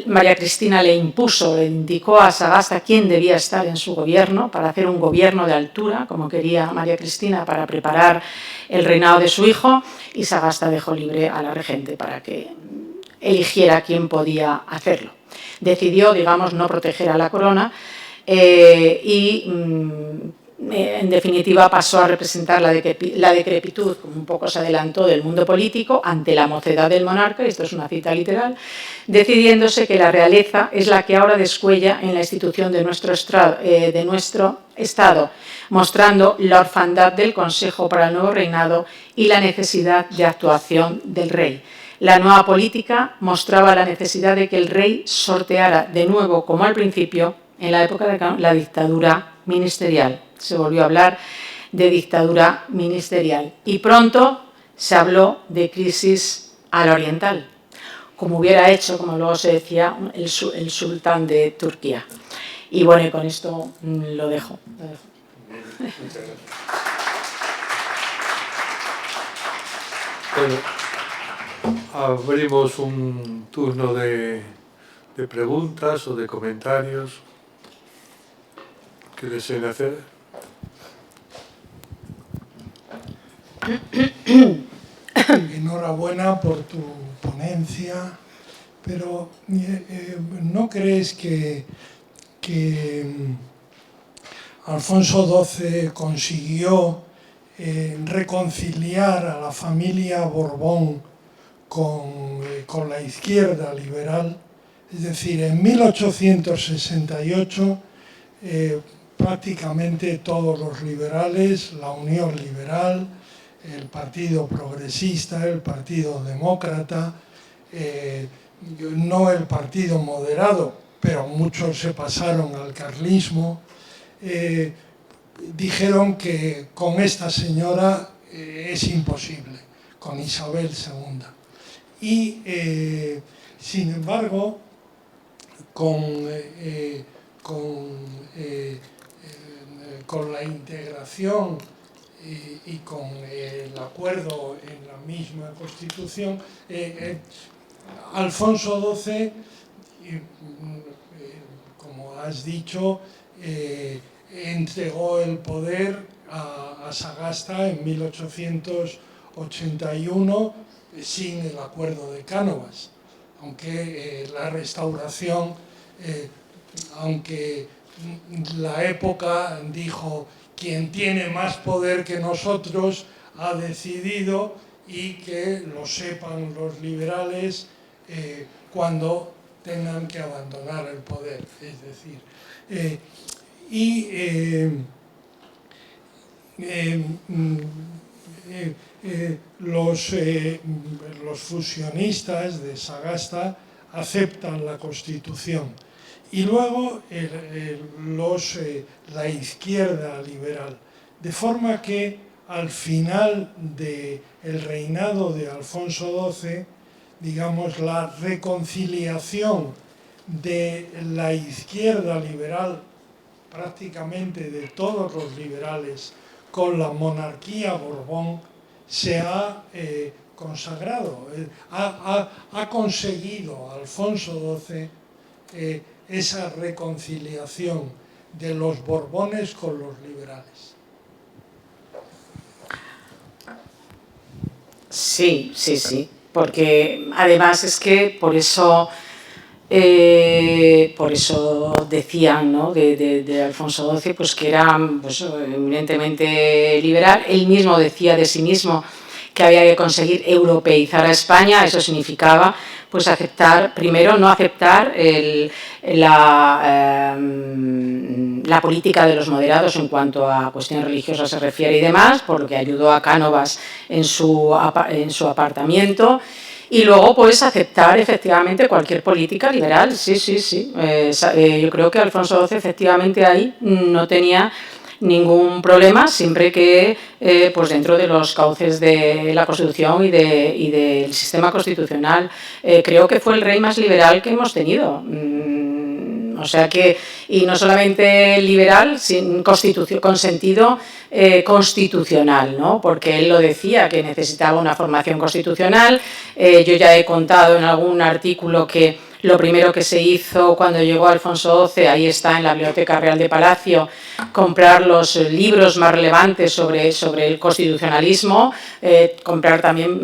María Cristina le indicó a Sagasta quién debía estar en su gobierno para hacer un gobierno de altura, como quería María Cristina, para preparar el reinado de su hijo, y Sagasta dejó libre a la regente para que eligiera quién podía hacerlo. Decidió, digamos, no proteger a la corona En definitiva, pasó a representar la decrepitud, como un poco se adelantó, del mundo político ante la mocedad del monarca, y esto es una cita literal, decidiéndose que la realeza es la que ahora descuella en la institución de nuestro Estado, mostrando la orfandad del Consejo para el nuevo reinado y la necesidad de actuación del rey. La nueva política mostraba la necesidad de que el rey sorteara de nuevo, como al principio, en la época de la dictadura ministerial. Se volvió a hablar de dictadura ministerial y pronto se habló de crisis a la oriental, como hubiera hecho, como luego se decía, el sultán de Turquía. Y bueno, y con esto lo dejo. Muchas gracias. Bueno, abrimos un turno de preguntas o de comentarios que deseen hacer. Enhorabuena por tu ponencia, pero ¿no crees que Alfonso XII consiguió reconciliar a la familia Borbón con la izquierda liberal? Es decir, en 1868 prácticamente todos los liberales, la Unión Liberal, el Partido Progresista, el Partido Demócrata, no el Partido Moderado, pero muchos se pasaron al carlismo, dijeron que con esta señora es imposible, con Isabel II. Y, sin embargo, con la integración y con el acuerdo en la misma Constitución, Alfonso XII, como has dicho, entregó el poder a Sagasta en 1881 sin el acuerdo de Cánovas, aunque la restauración, aunque la época dijo: quien tiene más poder que nosotros ha decidido, y que lo sepan los liberales cuando tengan que abandonar el poder. Es decir, los fusionistas de Sagasta aceptan la Constitución. Y luego la izquierda liberal. De forma que al final del reinado de Alfonso XII, digamos, la reconciliación de la izquierda liberal, prácticamente de todos los liberales, con la monarquía Borbón, se ha consagrado. Ha conseguido Alfonso XII esa reconciliación de los Borbones con los liberales. Sí, porque además es que por eso decían, ¿no?, de Alfonso XII, pues que era, pues, eminentemente liberal. Él mismo decía de sí mismo que había que conseguir europeizar a España. Eso significaba, pues, primero no aceptar la política de los moderados en cuanto a cuestiones religiosas se refiere y demás, por lo que ayudó a Cánovas en su apartamiento. Y luego, pues, aceptar efectivamente cualquier política liberal. Sí. Yo creo que Alfonso XII efectivamente ahí no tenía ningún problema, siempre que pues dentro de los cauces de la Constitución y del sistema constitucional. Creo que fue el rey más liberal que hemos tenido. O sea que, y no solamente liberal, con sentido constitucional, ¿no? Porque él lo decía, que necesitaba una formación constitucional. Yo ya he contado en algún artículo que lo primero que se hizo cuando llegó Alfonso XII, ahí está en la Biblioteca Real de Palacio, comprar los libros más relevantes sobre el constitucionalismo, comprar también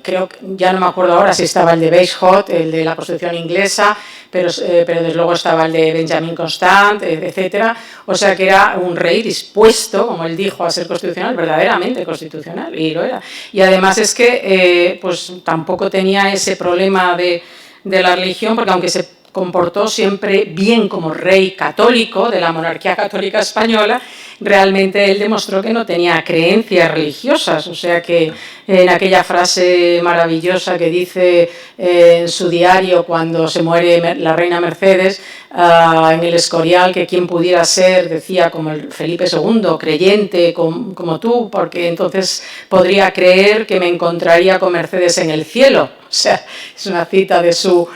creo, ya no me acuerdo ahora si estaba el de Weishaupt, el de la Constitución inglesa, pero desde luego estaba el de Benjamin Constant, etcétera. O sea que era un rey dispuesto, como él dijo, a ser constitucional, verdaderamente constitucional, y lo era. Y además es que pues tampoco tenía ese problema de la religión, porque aunque se comportó siempre bien como rey católico de la monarquía católica española, realmente él demostró que no tenía creencias religiosas, o sea que en aquella frase maravillosa que dice en su diario cuando se muere la reina Mercedes, en el Escorial, que quien pudiera ser, decía, como el Felipe II, creyente como tú, porque entonces podría creer que me encontraría con Mercedes en el cielo. O sea, es una cita de su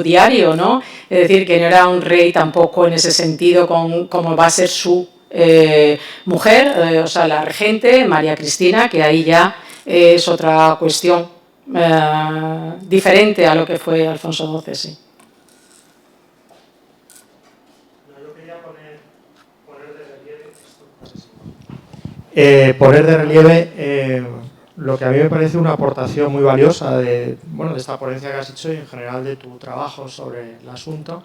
diario, ¿no? Es decir, que no era un rey tampoco en ese sentido como va a ser su mujer, o sea, la regente, María Cristina, que ahí ya es otra cuestión diferente a lo que fue Alfonso XII, sí. Poner de relieve lo que a mí me parece una aportación muy valiosa de esta ponencia que has hecho y en general de tu trabajo sobre el asunto,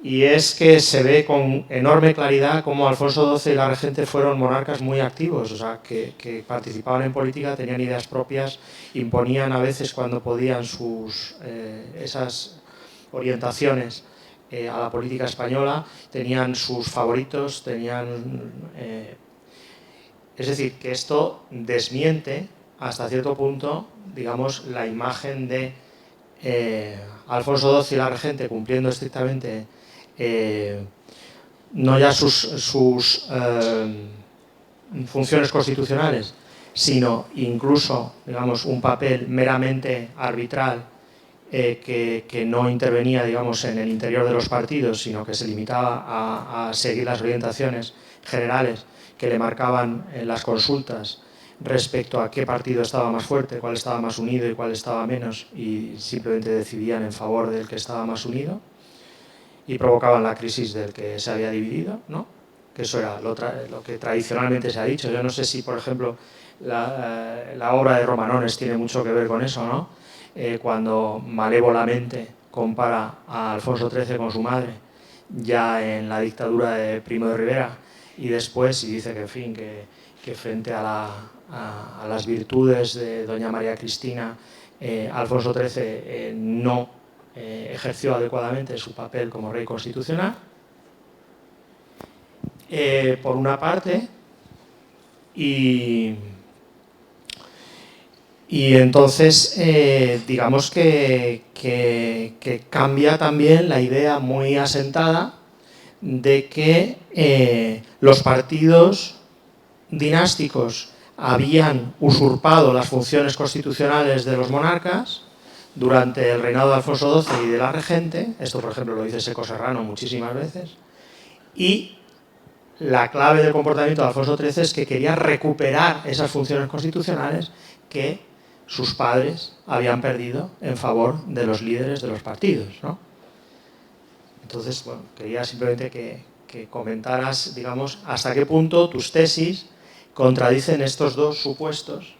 y es que se ve con enorme claridad cómo Alfonso XII y la regente fueron monarcas muy activos, o sea, que participaban en política, tenían ideas propias, imponían a veces cuando podían esas orientaciones a la política española, tenían sus favoritos, es decir, que esto desmiente hasta cierto punto, digamos, la imagen de Alfonso XII y la regente cumpliendo estrictamente no ya sus funciones constitucionales, sino incluso, digamos, un papel meramente arbitral que no intervenía, digamos, en el interior de los partidos, sino que se limitaba a seguir las orientaciones generales que le marcaban en las consultas respecto a qué partido estaba más fuerte, cuál estaba más unido y cuál estaba menos, y simplemente decidían en favor del que estaba más unido y provocaban la crisis del que se había dividido, ¿no? Que eso era lo que tradicionalmente se ha dicho. Yo no sé si, por ejemplo, la obra de Romanones tiene mucho que ver con eso, ¿no? Cuando malévolamente compara a Alfonso XIII con su madre, ya en la dictadura de Primo de Rivera, y después, y dice que, en fin, que frente a las virtudes de doña María Cristina, Alfonso XIII no ejerció adecuadamente su papel como rey constitucional, por una parte, y entonces digamos que cambia también la idea muy asentada de que los partidos dinásticos habían usurpado las funciones constitucionales de los monarcas durante el reinado de Alfonso XII y de la regente. Esto, por ejemplo, lo dice Seco Serrano muchísimas veces. Y la clave del comportamiento de Alfonso XIII es que quería recuperar esas funciones constitucionales que sus padres habían perdido en favor de los líderes de los partidos, ¿no? Entonces, bueno, quería simplemente que comentaras, digamos, hasta qué punto tus tesis contradicen estos dos supuestos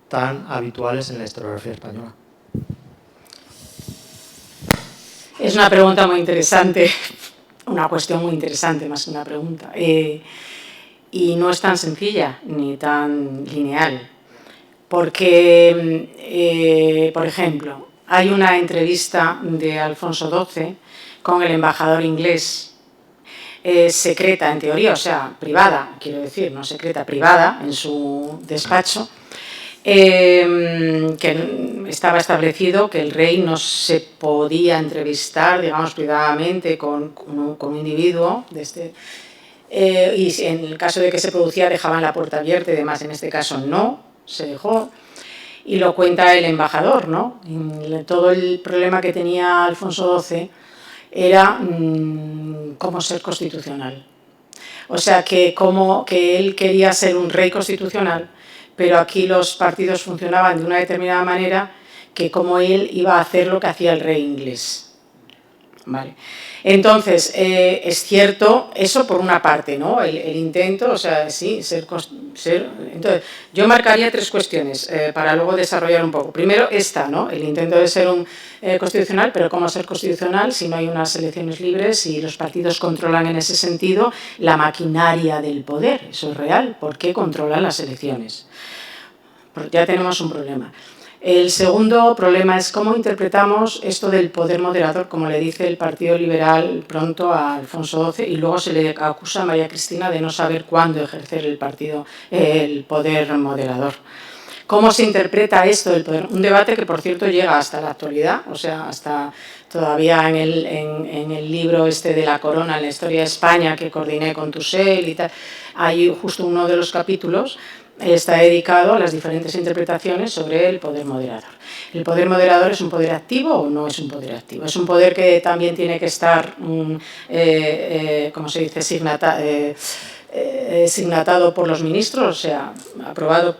tan habituales en la historiografía española. Es una pregunta muy interesante, una cuestión muy interesante más que una pregunta. Y no es tan sencilla ni tan lineal, porque, por ejemplo, hay una entrevista de Alfonso XII con el embajador inglés, secreta en teoría, o sea, privada, quiero decir, no secreta, privada, en su despacho, que estaba establecido que el rey no se podía entrevistar, digamos, privadamente con un individuo de y en el caso de que se producía dejaban la puerta abierta y demás. En este caso no se dejó, y lo cuenta el embajador, ¿no? Todo el problema que tenía Alfonso XII era cómo ser constitucional. O sea, que él quería ser un rey constitucional, pero aquí los partidos funcionaban de una determinada manera, que como él iba a hacer lo que hacía el rey inglés. Vale. Entonces, es cierto, eso por una parte, ¿no? El intento, o sea, sí, entonces, yo marcaría 3 cuestiones para luego desarrollar un poco. Primero, esta, ¿no? El intento de ser un constitucional, pero ¿cómo ser constitucional si no hay unas elecciones libres y los partidos controlan en ese sentido la maquinaria del poder? Eso es real. ¿Por qué controlan las elecciones? Porque ya tenemos un problema. El segundo problema es cómo interpretamos esto del poder moderador, como le dice el Partido Liberal pronto a Alfonso XII, y luego se le acusa a María Cristina de no saber cuándo ejercer el poder moderador. ¿Cómo se interpreta esto del poder? Un debate que, por cierto, llega hasta la actualidad, o sea, hasta todavía en el libro este de la corona, en la historia de España, que coordiné con Tussell y tal, hay justo uno de los capítulos está dedicado a las diferentes interpretaciones sobre el poder moderador. ¿El poder moderador es un poder activo o no es un poder activo? Es un poder que también tiene que estar, ¿cómo se dice?, signatado por los ministros, o sea, aprobado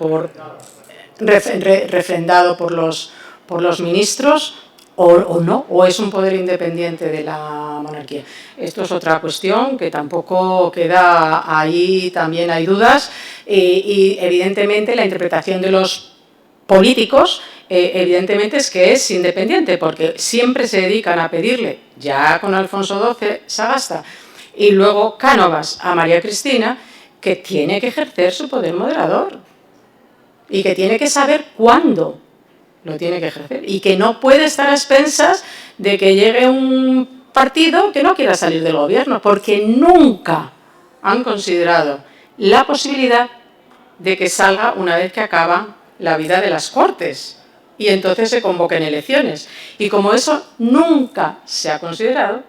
refrendado por los ministros, o no, o es un poder independiente de la monarquía. Esto es otra cuestión que tampoco queda ahí, también hay dudas, y evidentemente la interpretación de los políticos evidentemente es que es independiente, porque siempre se dedican a pedirle, ya con Alfonso XII, Sagasta, y luego Cánovas a María Cristina, que tiene que ejercer su poder moderador y que tiene que saber cuándo lo tiene que ejercer y que no puede estar a expensas de que llegue un partido que no quiera salir del gobierno, porque nunca han considerado la posibilidad de que salga una vez que acaba la vida de las Cortes y entonces se convoquen elecciones. Y como eso nunca se ha considerado,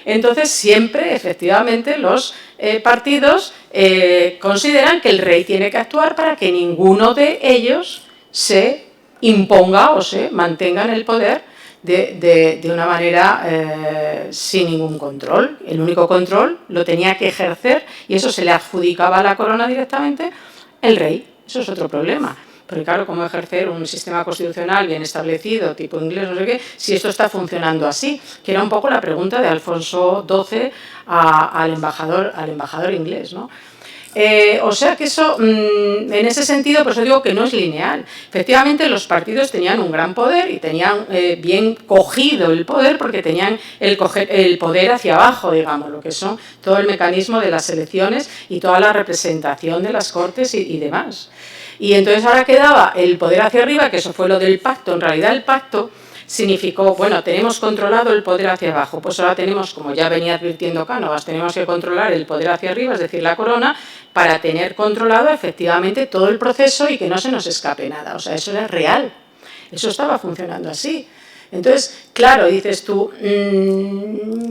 entonces siempre, efectivamente, los partidos consideran que el rey tiene que actuar para que ninguno de ellos se imponga o se mantenga en el poder de una manera sin ningún control. El único control lo tenía que ejercer, y eso se le adjudicaba a la corona directamente, el rey. Eso es otro problema. Porque claro, ¿cómo ejercer un sistema constitucional bien establecido, tipo inglés, no sé qué, si esto está funcionando así? Que era un poco la pregunta de Alfonso XII al embajador inglés, ¿no? O sea que eso, en ese sentido, por eso digo que no es lineal. Efectivamente, los partidos tenían un gran poder y tenían bien cogido el poder, porque tenían el poder hacia abajo, digamos, lo que son todo el mecanismo de las elecciones y toda la representación de las Cortes y demás. Y entonces ahora quedaba el poder hacia arriba, que eso fue lo del pacto. En realidad el pacto significó, bueno, tenemos controlado el poder hacia abajo, pues ahora tenemos, como ya venía advirtiendo Cánovas, tenemos que controlar el poder hacia arriba, es decir, la corona, para tener controlado efectivamente todo el proceso y que no se nos escape nada. O sea, eso era real, eso estaba funcionando así. Entonces, claro, dices tú,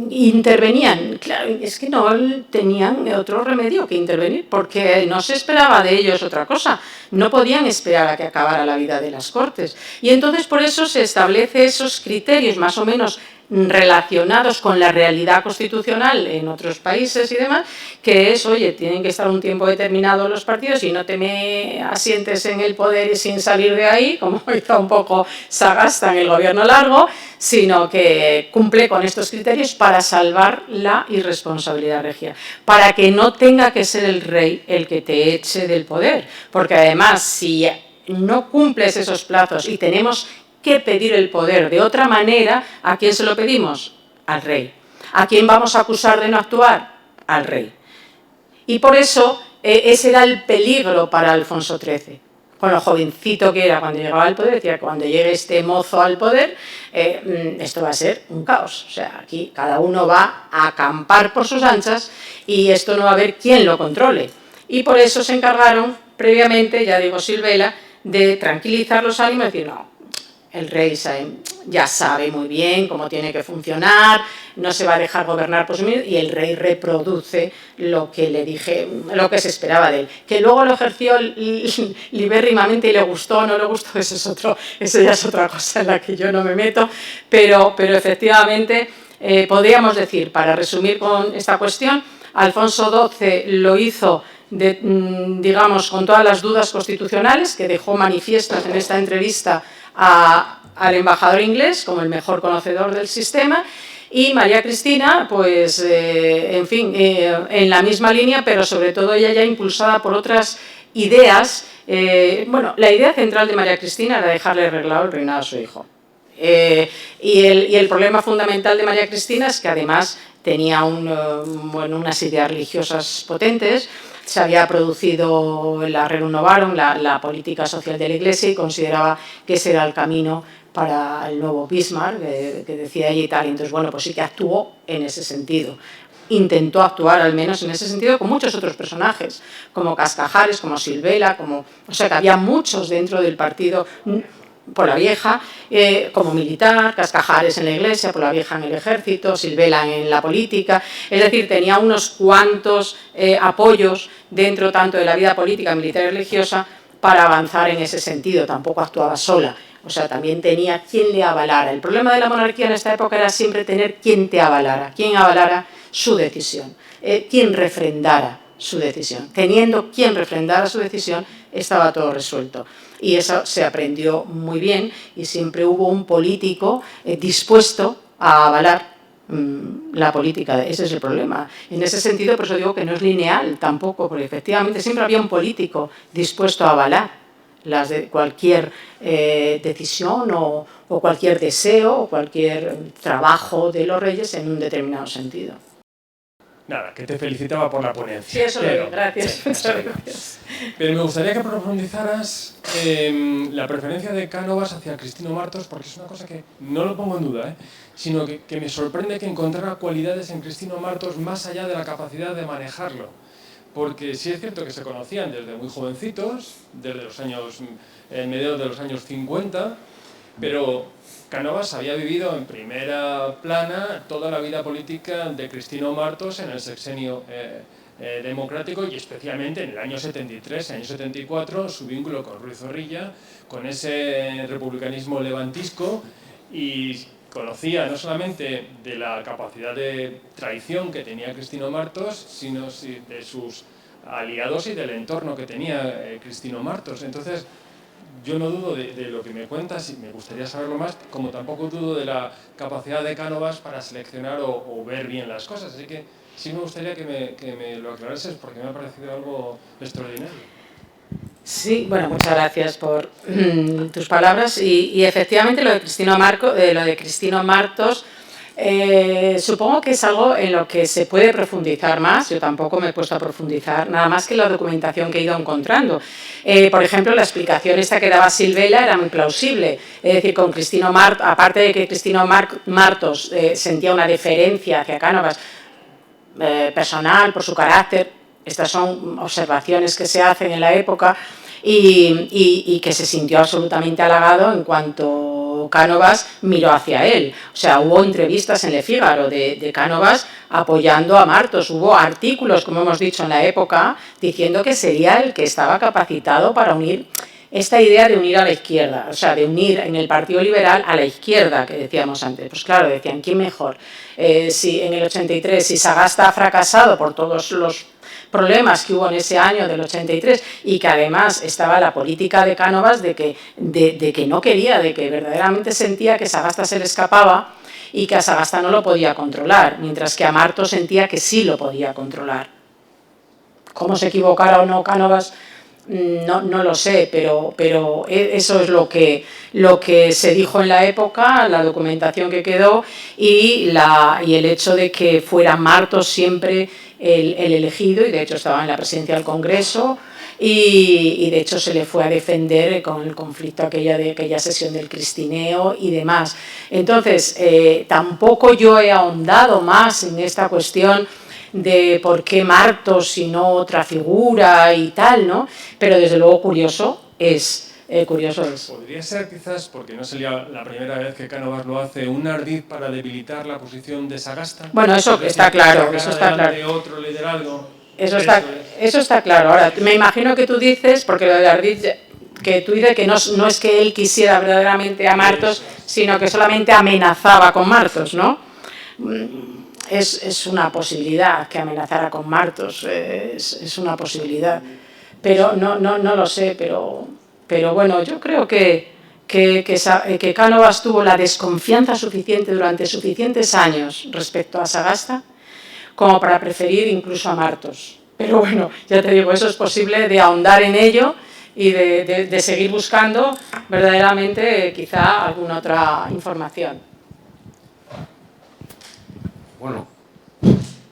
intervenían. Claro, es que no tenían otro remedio que intervenir, porque no se esperaba de ellos otra cosa. No podían esperar a que acabara la vida de las Cortes. Y entonces por eso se establecen esos criterios más o menos relacionados con la realidad constitucional en otros países y demás, que es, oye, tienen que estar un tiempo determinado los partidos y no te me asientes en el poder sin salir de ahí, como hizo un poco Sagasta en el gobierno largo, sino que cumple con estos criterios para salvar la irresponsabilidad regia, para que no tenga que ser el rey el que te eche del poder, porque además si no cumples esos plazos y tenemos que pedir el poder de otra manera, ¿a quién se lo pedimos? Al rey. ¿A quién vamos a acusar de no actuar? Al rey. Y por eso ese era el peligro para Alfonso XIII. Con lo jovencito que era cuando llegaba al poder, decía, cuando llegue este mozo al poder, esto va a ser un caos. O sea, aquí cada uno va a acampar por sus anchas y esto no va a haber quien lo controle. Y por eso se encargaron previamente, ya digo Silvela, de tranquilizar los ánimos y decir, no, el rey ya sabe muy bien cómo tiene que funcionar, no se va a dejar gobernar por sí mismo, y el rey reproduce lo que le dije, lo que se esperaba de él. Que luego lo ejerció libérrimamente y le gustó o no le gustó, eso ya es otra cosa en la que yo no me meto, pero efectivamente podríamos decir, para resumir con esta cuestión, Alfonso XII lo hizo digamos, con todas las dudas constitucionales que dejó manifiestas en esta entrevista al embajador inglés como el mejor conocedor del sistema, y María Cristina, pues, en fin, en la misma línea, pero sobre todo ella ya impulsada por otras ideas. Bueno, la idea central de María Cristina era dejarle arreglado el reinado a su hijo. Y el problema fundamental de María Cristina es que además tenía unas ideas religiosas potentes. Se había producido la Rerum Novarum, la política social de la Iglesia, y consideraba que ese era el camino para el nuevo Bismarck, que decía ella y tal. Entonces, bueno, pues sí que actuó en ese sentido. Intentó actuar al menos en ese sentido con muchos otros personajes, como Cascajares, como Silvela, o sea que había muchos dentro del partido por la Vieja, como militar, Cascajares en la Iglesia, por la Vieja en el ejército, Silvela en la política. Es decir, tenía unos cuantos apoyos dentro tanto de la vida política, militar y religiosa para avanzar en ese sentido. Tampoco actuaba sola. O sea, también tenía quien le avalara. El problema de la monarquía en esta época era siempre tener quien te avalara, quien avalara su decisión, quien refrendara su decisión. Teniendo quien refrendara su decisión, estaba todo resuelto. Y eso se aprendió muy bien, y siempre hubo un político dispuesto a avalar la política. Ese es el problema. En ese sentido, por eso digo que no es lineal tampoco, porque efectivamente siempre había un político dispuesto a avalar cualquier decisión o cualquier deseo o cualquier trabajo de los reyes en un determinado sentido. Nada, que te felicitaba por la ponencia. Sí, eso lo digo, gracias. Sí, muchas gracias. Pero me gustaría que profundizaras la preferencia de Cánovas hacia Cristino Martos, porque es una cosa que no lo pongo en duda, sino que me sorprende que encontrara cualidades en Cristino Martos más allá de la capacidad de manejarlo. Porque sí es cierto que se conocían desde muy jovencitos, desde los años, mediados de los años 50, pero Cánovas había vivido en primera plana toda la vida política de Cristino Martos en el sexenio democrático, y especialmente en el año 73, año 74, su vínculo con Ruiz Zorrilla, con ese republicanismo levantisco, y conocía no solamente de la capacidad de traición que tenía Cristino Martos, sino de sus aliados y del entorno que tenía Cristino Martos. Entonces, yo no dudo de lo que me cuentas, y me gustaría saberlo más, como tampoco dudo de la capacidad de Cánovas para seleccionar o ver bien las cosas. Así que sí me gustaría que me lo aclarases, porque me ha parecido algo extraordinario. Sí, bueno, muchas gracias por tus palabras. Y efectivamente lo de Cristino Martos, supongo que es algo en lo que se puede profundizar más. Yo tampoco me he puesto a profundizar, nada más que la documentación que he ido encontrando. Por ejemplo, la explicación esta que daba Silvela era muy plausible. Es decir, con Cristino Martos, aparte de que Cristino Martos sentía una deferencia hacia Cánovas personal, por su carácter. Estas son observaciones que se hacen en la época, y que se sintió absolutamente halagado en cuanto Cánovas miró hacia él. O sea, hubo entrevistas en Le Figaro de Cánovas apoyando a Martos. Hubo artículos, como hemos dicho, en la época, diciendo que sería el que estaba capacitado para unir esta idea de unir a la izquierda, o sea, de unir en el Partido Liberal a la izquierda, que decíamos antes. Pues claro, decían, ¿quién mejor? Si en el 83, si Sagasta ha fracasado por todos los problemas que hubo en ese año del 83, y que además estaba la política de Cánovas de que no quería, de que verdaderamente sentía que Sagasta se le escapaba y que a Sagasta no lo podía controlar, mientras que a Martos sentía que sí lo podía controlar. ¿Cómo se equivocara o no Cánovas? No lo sé, pero eso es lo que se dijo en la época, la documentación que quedó, y el hecho de que fuera Martos siempre el elegido, y de hecho estaba en la presidencia del Congreso, y de hecho se le fue a defender con el conflicto de aquella sesión del Cristineo y demás. Entonces, tampoco yo he ahondado más en esta cuestión de por qué Martos y no otra figura y tal, ¿no? Pero desde luego curioso es. Podría ser quizás, porque no sería la primera vez que Cánovas lo hace, un ardid para debilitar la posición de Sagasta. Bueno, eso está claro, eso está claro. De otro liderazgo. Eso está claro. Ahora, me imagino que tú dices, porque lo de ardid, que tú dices que no es que él quisiera verdaderamente a Martos, sino que solamente amenazaba con Martos, ¿no? Es una posibilidad que amenazara con Martos, es una posibilidad, pero no lo sé, pero bueno, yo creo que que Cánovas tuvo la desconfianza suficiente durante suficientes años respecto a Sagasta como para preferir incluso a Martos. Pero bueno, ya te digo, eso es posible de ahondar en ello y de seguir buscando verdaderamente quizá alguna otra información. Bueno,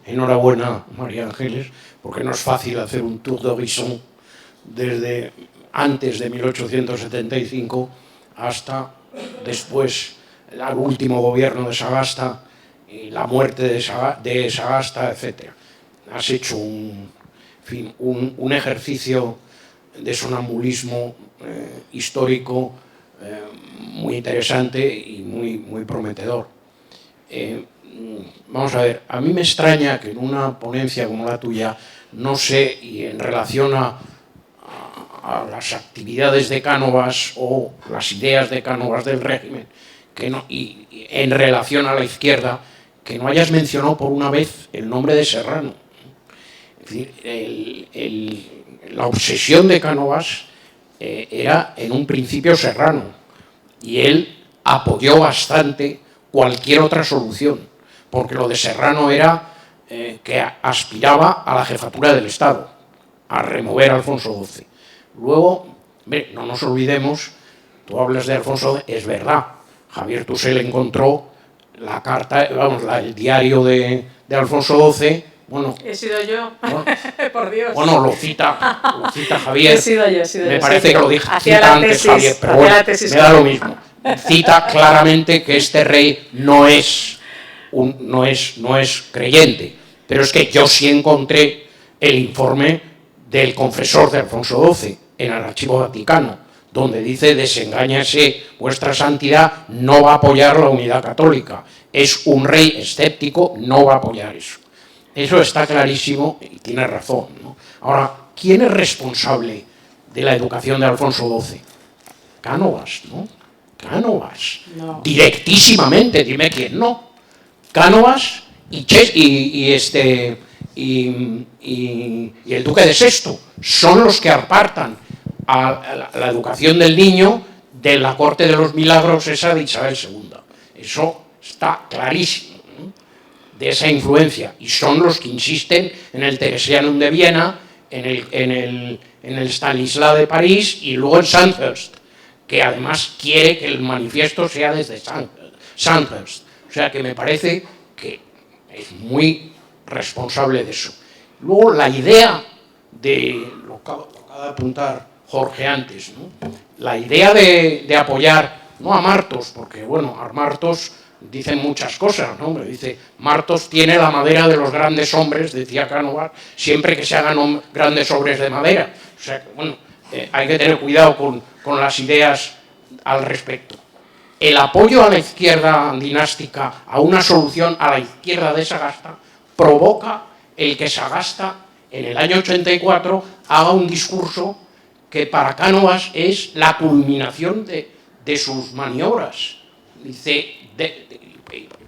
enhorabuena, María Ángeles, porque no es fácil hacer un tour d'horizon desde antes de 1875 hasta después el último gobierno de Sagasta y la muerte de Sagasta, etc. Has hecho un ejercicio de sonambulismo histórico muy interesante y muy prometedor. Vamos a ver, a mí me extraña que en una ponencia como la tuya, no sé, y en relación a las actividades de Cánovas o las ideas de Cánovas del régimen, y en relación a la izquierda, que no hayas mencionado por una vez el nombre de Serrano. Es decir, la obsesión de Cánovas era en un principio Serrano, y él apoyó bastante cualquier otra solución, porque lo de Serrano era que aspiraba a la jefatura del Estado, a remover a Alfonso XII. Luego, no nos olvidemos, tú hablas de Alfonso XII, es verdad, Javier Tussell encontró la carta, el diario de Alfonso XII. Bueno, he sido yo, bueno, por Dios. Bueno, lo cita Javier. He sido yo. Me parece que lo dije Hacía antes Javier, pero bueno, me da lo mismo. Cita claramente que este rey no es creyente, pero es que yo sí encontré el informe del confesor de Alfonso XII en el Archivo Vaticano, donde dice: desengáñese vuestra santidad, no va a apoyar la unidad católica, es un rey escéptico, no va a apoyar eso. Eso está clarísimo y tiene razón, ¿no? Ahora, ¿quién es responsable de la educación de Alfonso XII? Cánovas, ¿no? Cánovas. No. Directísimamente, dime quién no. Cánovas y el duque de Sexto son los que apartan a la educación del niño de la corte de los milagros esa de Isabel II. Eso está clarísimo, ¿no? De esa influencia, y son los que insisten en el Theresianum de Viena, en el Stanislas de París y luego en Sandhurst, que además quiere que el manifiesto sea desde Sandhurst. O sea que me parece que es muy responsable de eso. Luego la idea de, lo acaba de apuntar Jorge antes, ¿no? La idea de apoyar, no a Martos, porque bueno, a Martos dicen muchas cosas, ¿no? Dice, Martos tiene la madera de los grandes hombres, decía Cánovas, siempre que se hagan grandes hombres de madera. O sea, bueno, hay que tener cuidado con las ideas al respecto. El apoyo a la izquierda dinástica, a una solución a la izquierda de Sagasta, provoca el que Sagasta, en el año 84, haga un discurso que para Cánovas es la culminación de sus maniobras. Dice,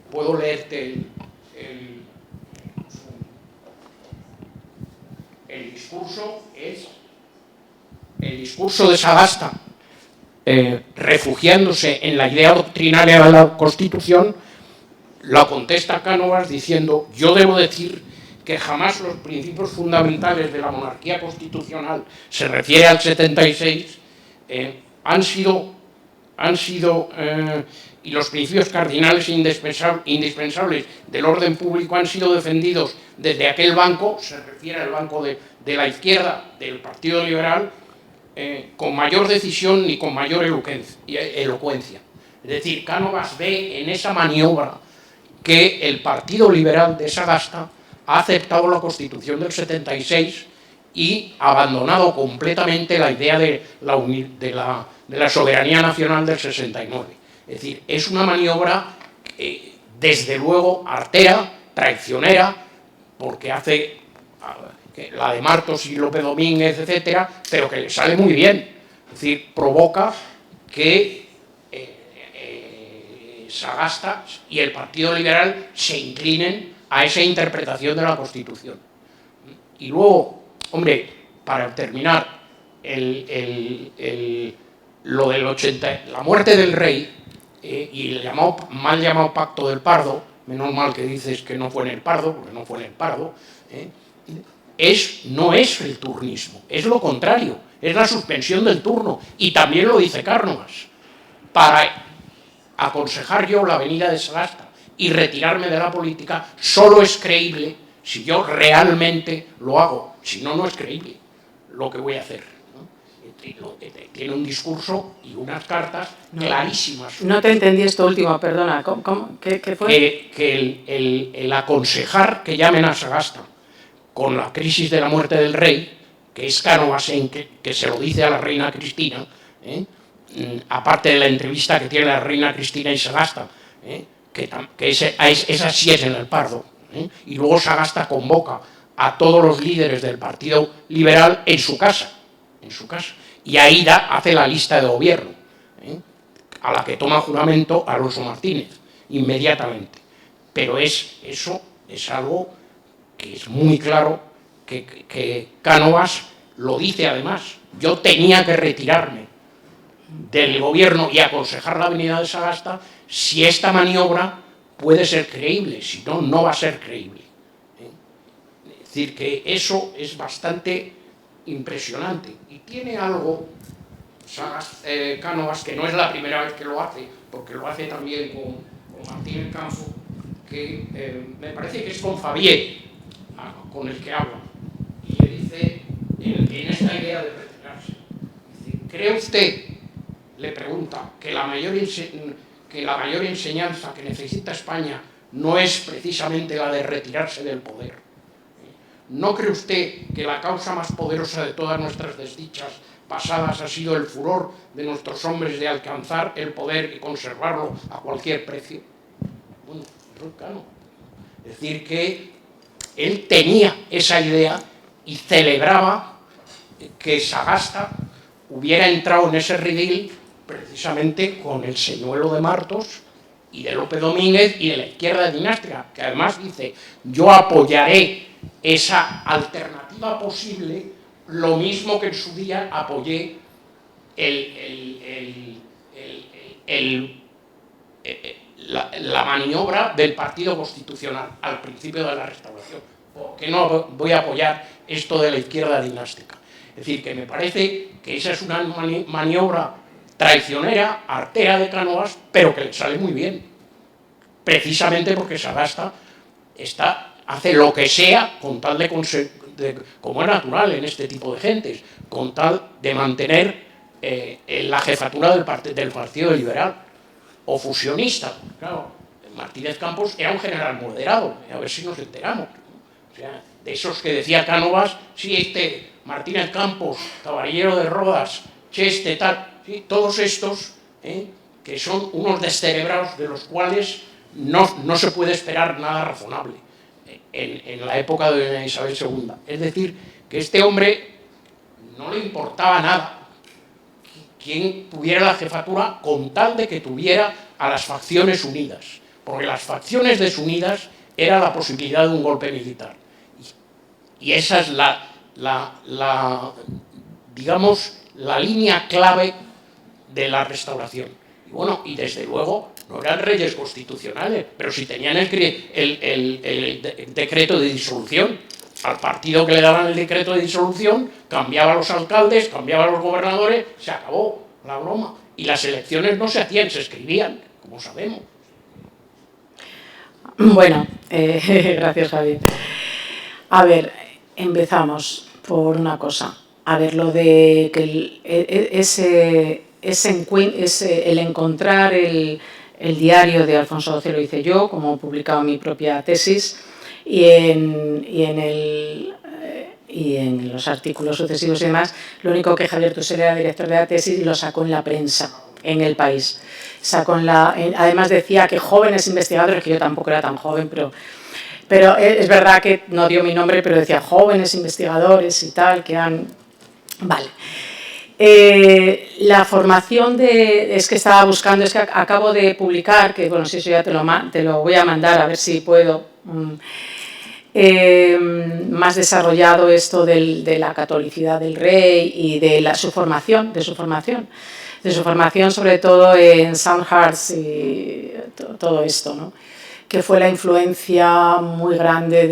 puedo leerte el discurso es el discurso de Sagasta, refugiándose en la idea doctrinaria de la Constitución, lo contesta Cánovas diciendo: yo debo decir que jamás los principios fundamentales de la monarquía constitucional, se refiere al 76, han sido y los principios cardinales indispensables del orden público han sido defendidos desde aquel banco, se refiere al banco de la izquierda del Partido Liberal, con mayor decisión y con mayor elocuencia. Es decir, Cánovas ve en esa maniobra que el Partido Liberal de Sagasta ha aceptado la Constitución del 76 y abandonado completamente la idea de la soberanía nacional del 69. Es decir, es una maniobra desde luego artera, traicionera, porque hace la de Martos y López Domínguez, etcétera, pero que le sale muy bien. Es decir, provoca que Sagasta y el Partido Liberal se inclinen a esa interpretación de la Constitución. Y luego, hombre, para terminar, lo del la muerte del rey y el mal llamado Pacto del Pardo, menos mal que dices que no fue en el Pardo, porque no fue en el Pardo, no es el turnismo, es lo contrario, es la suspensión del turno, y también lo dice Cánovas. Para aconsejar yo la venida de Sagasta y retirarme de la política, solo es creíble si yo realmente lo hago, si no, no es creíble lo que voy a hacer, ¿no? Tiene un discurso y unas cartas clarísimas. No te entendí esto último, perdona, ¿Qué fue? Que el aconsejar que llamen a Sagasta con la crisis de la muerte del rey, que es Cánovas que se lo dice a la reina Cristina, aparte de la entrevista que tiene la reina Cristina y Sagasta, que esa sí es en el Pardo, y luego Sagasta convoca a todos los líderes del Partido Liberal en su casa, y ahí hace la lista de gobierno, a la que toma juramento Alonso Martínez, inmediatamente. Pero eso es algo que es muy claro, que Cánovas lo dice además. Yo tenía que retirarme del gobierno y aconsejar la venida de Sagasta si esta maniobra puede ser creíble, si no, no va a ser creíble. Es decir, que eso es bastante impresionante. Y tiene algo, Cánovas, que no es la primera vez que lo hace, porque lo hace también con Martín Campo, que me parece que es con Fabier, con el que habla, y le dice, en esta idea de retirarse, dice, ¿cree usted, le pregunta, que la mayor enseñanza que necesita España no es precisamente la de retirarse del poder? ¿No cree usted que la causa más poderosa de todas nuestras desdichas pasadas ha sido el furor de nuestros hombres de alcanzar el poder y conservarlo a cualquier precio? Bueno, claro. Es decir, que él tenía esa idea y celebraba que Sagasta hubiera entrado en ese redil precisamente con el señuelo de Martos y de Lope Domínguez y de la izquierda dinástica, que además dice, yo apoyaré esa alternativa posible, lo mismo que en su día apoyé la maniobra del Partido Constitucional al principio de la Restauración. ¿Por qué no voy a apoyar esto de la izquierda dinástica? Es decir, que me parece que esa es una maniobra traicionera, artea de Cánovas, pero que le sale muy bien, precisamente porque Sagasta hace lo que sea con tal como es natural en este tipo de gentes, con tal de mantener la jefatura del Partido Liberal, o fusionista. Claro, Martínez Campos era un general moderado, a ver si nos enteramos. O sea, de esos que decía Cánovas, sí, Martínez Campos, Caballero de Rodas, Cheste, tal, ¿sí? Todos estos que son unos descerebrados de los cuales no se puede esperar nada razonable en la época de doña Isabel II. Es decir, que este hombre no le importaba nada quien tuviera la jefatura con tal de que tuviera a las facciones unidas, porque las facciones desunidas era la posibilidad de un golpe militar. Y esa es digamos, la línea clave de la Restauración. Y bueno, y desde luego no eran reyes constitucionales, pero si tenían el decreto de disolución, al partido que le daban el decreto de disolución, cambiaba a los alcaldes, cambiaba a los gobernadores, se acabó la broma. Y las elecciones no se hacían, se escribían, como sabemos. Bueno, gracias, Javier. A ver, empezamos por una cosa. A ver, lo de que el encontrar el diario de Alfonso XII lo hice yo, como he publicado mi propia tesis, y en los artículos sucesivos y demás, lo único que Javier Tusell era director de la tesis y lo sacó en la prensa, en El País. Además decía que jóvenes investigadores, que yo tampoco era tan joven, pero es verdad que no dio mi nombre, pero decía jóvenes investigadores y tal, que han... Vale. La formación es que estaba buscando, es que acabo de publicar, que bueno, si eso ya te lo voy a mandar, a ver si puedo, más desarrollado esto de la catolicidad del rey y de su formación. de su formación, sobre todo en Sound Hearts y todo esto, ¿no? Que fue la influencia muy grande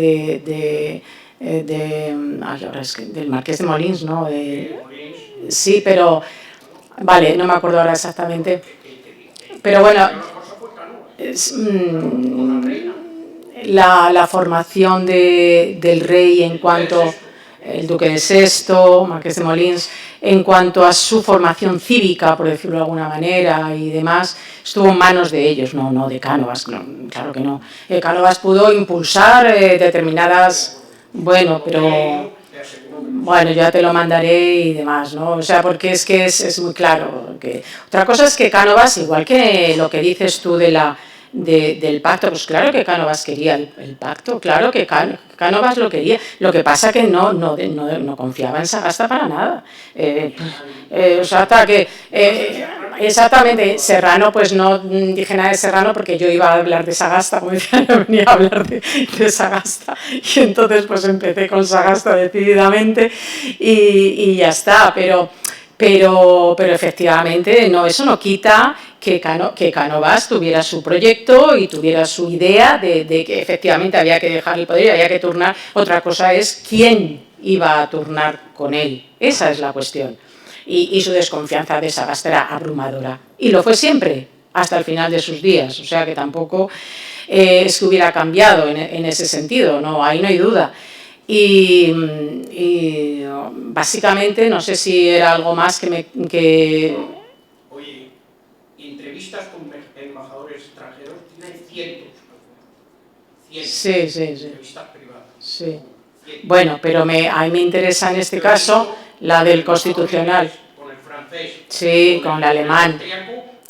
del Marqués de Molins, ¿no? Sí, pero... Vale, no me acuerdo ahora exactamente. Pero bueno, la formación del rey en cuanto... el duque de Sexto, Marqués de Molins, en cuanto a su formación cívica, por decirlo de alguna manera, y demás, estuvo en manos de ellos, no de Cánovas, no, claro que no. Cánovas pudo impulsar determinadas... Bueno, pero... Bueno, ya te lo mandaré y demás, ¿no? O sea, porque es que es muy claro. Otra cosa es que Cánovas, igual que lo que dices tú del pacto, pues claro que Cánovas quería el pacto, claro que Cánovas lo quería. Lo que pasa que no confiaba en Sagasta para nada. O sea, hasta que... exactamente, Serrano, pues no dije nada de Serrano porque yo iba a hablar de Sagasta, como decía, yo venía a hablar de Sagasta, y entonces pues empecé con Sagasta decididamente y ya está, pero efectivamente no, eso no quita que Cánovas tuviera su proyecto y tuviera su idea de que efectivamente había que dejar el poder y había que turnar. Otra cosa es quién iba a turnar con él, esa es la cuestión. Y su desconfianza de Sagasta era abrumadora. Y lo fue siempre, hasta el final de sus días. O sea que tampoco es que hubiera cambiado en ese sentido, no, ahí no hay duda. Y básicamente, no sé si era algo más que... Oye, entrevistas con embajadores extranjeros tienen cientos. Sí. Entrevistas privadas. Sí. Bueno, pero a mí me interesa en este caso la del Constitucional. Con el francés. Sí, con el alemán,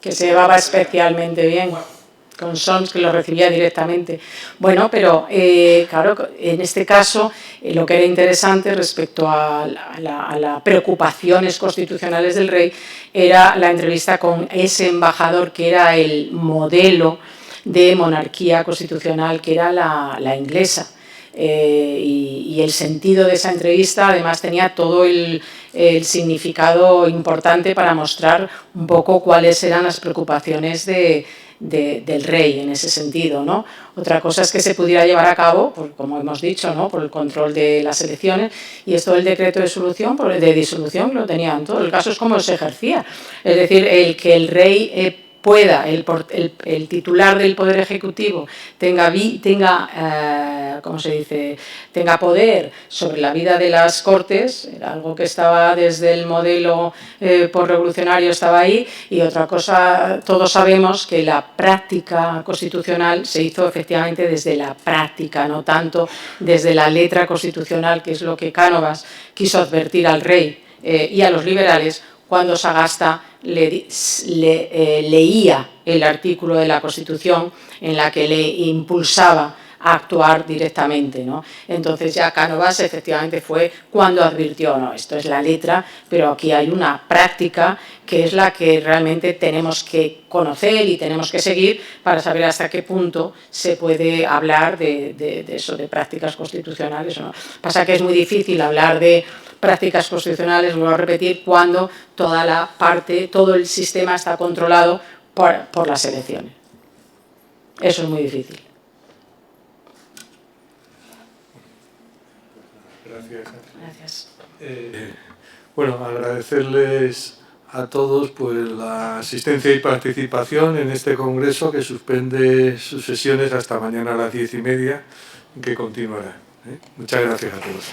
que se llevaba especialmente bien. Con Sons, que lo recibía directamente. Bueno, pero claro, en este caso lo que era interesante respecto a las preocupaciones constitucionales del rey era la entrevista con ese embajador que era el modelo de monarquía constitucional, que era la inglesa. Y el sentido de esa entrevista además tenía todo el significado importante para mostrar un poco cuáles eran las preocupaciones del rey en ese sentido, ¿no? Otra cosa es que se pudiera llevar a cabo, como hemos dicho, ¿no? Por el control de las elecciones, y esto del decreto de disolución lo tenían todo. El caso es cómo se ejercía, es decir, el que el rey pueda, el titular del Poder Ejecutivo tenga ¿cómo se dice?, tenga poder sobre la vida de las Cortes, era algo que estaba desde el modelo postrevolucionario, estaba ahí. Y otra cosa, todos sabemos que la práctica constitucional se hizo efectivamente desde la práctica, no tanto desde la letra constitucional, que es lo que Cánovas quiso advertir al rey y a los liberales cuando Sagasta leía el artículo de la Constitución en la que le impulsaba a actuar directamente, ¿no? Entonces ya Cánovas efectivamente fue cuando advirtió, no, esto es la letra, pero aquí hay una práctica que es la que realmente tenemos que conocer y tenemos que seguir para saber hasta qué punto se puede hablar de eso, de prácticas constitucionales, ¿no? Pasa que es muy difícil hablar de prácticas constitucionales, vuelvo a repetir, cuando todo el sistema está controlado por las elecciones. Eso es muy difícil. Gracias. Bueno, agradecerles a todos pues la asistencia y participación en este congreso, que suspende sus sesiones hasta mañana a las 10:30, que continuará. Muchas gracias a todos.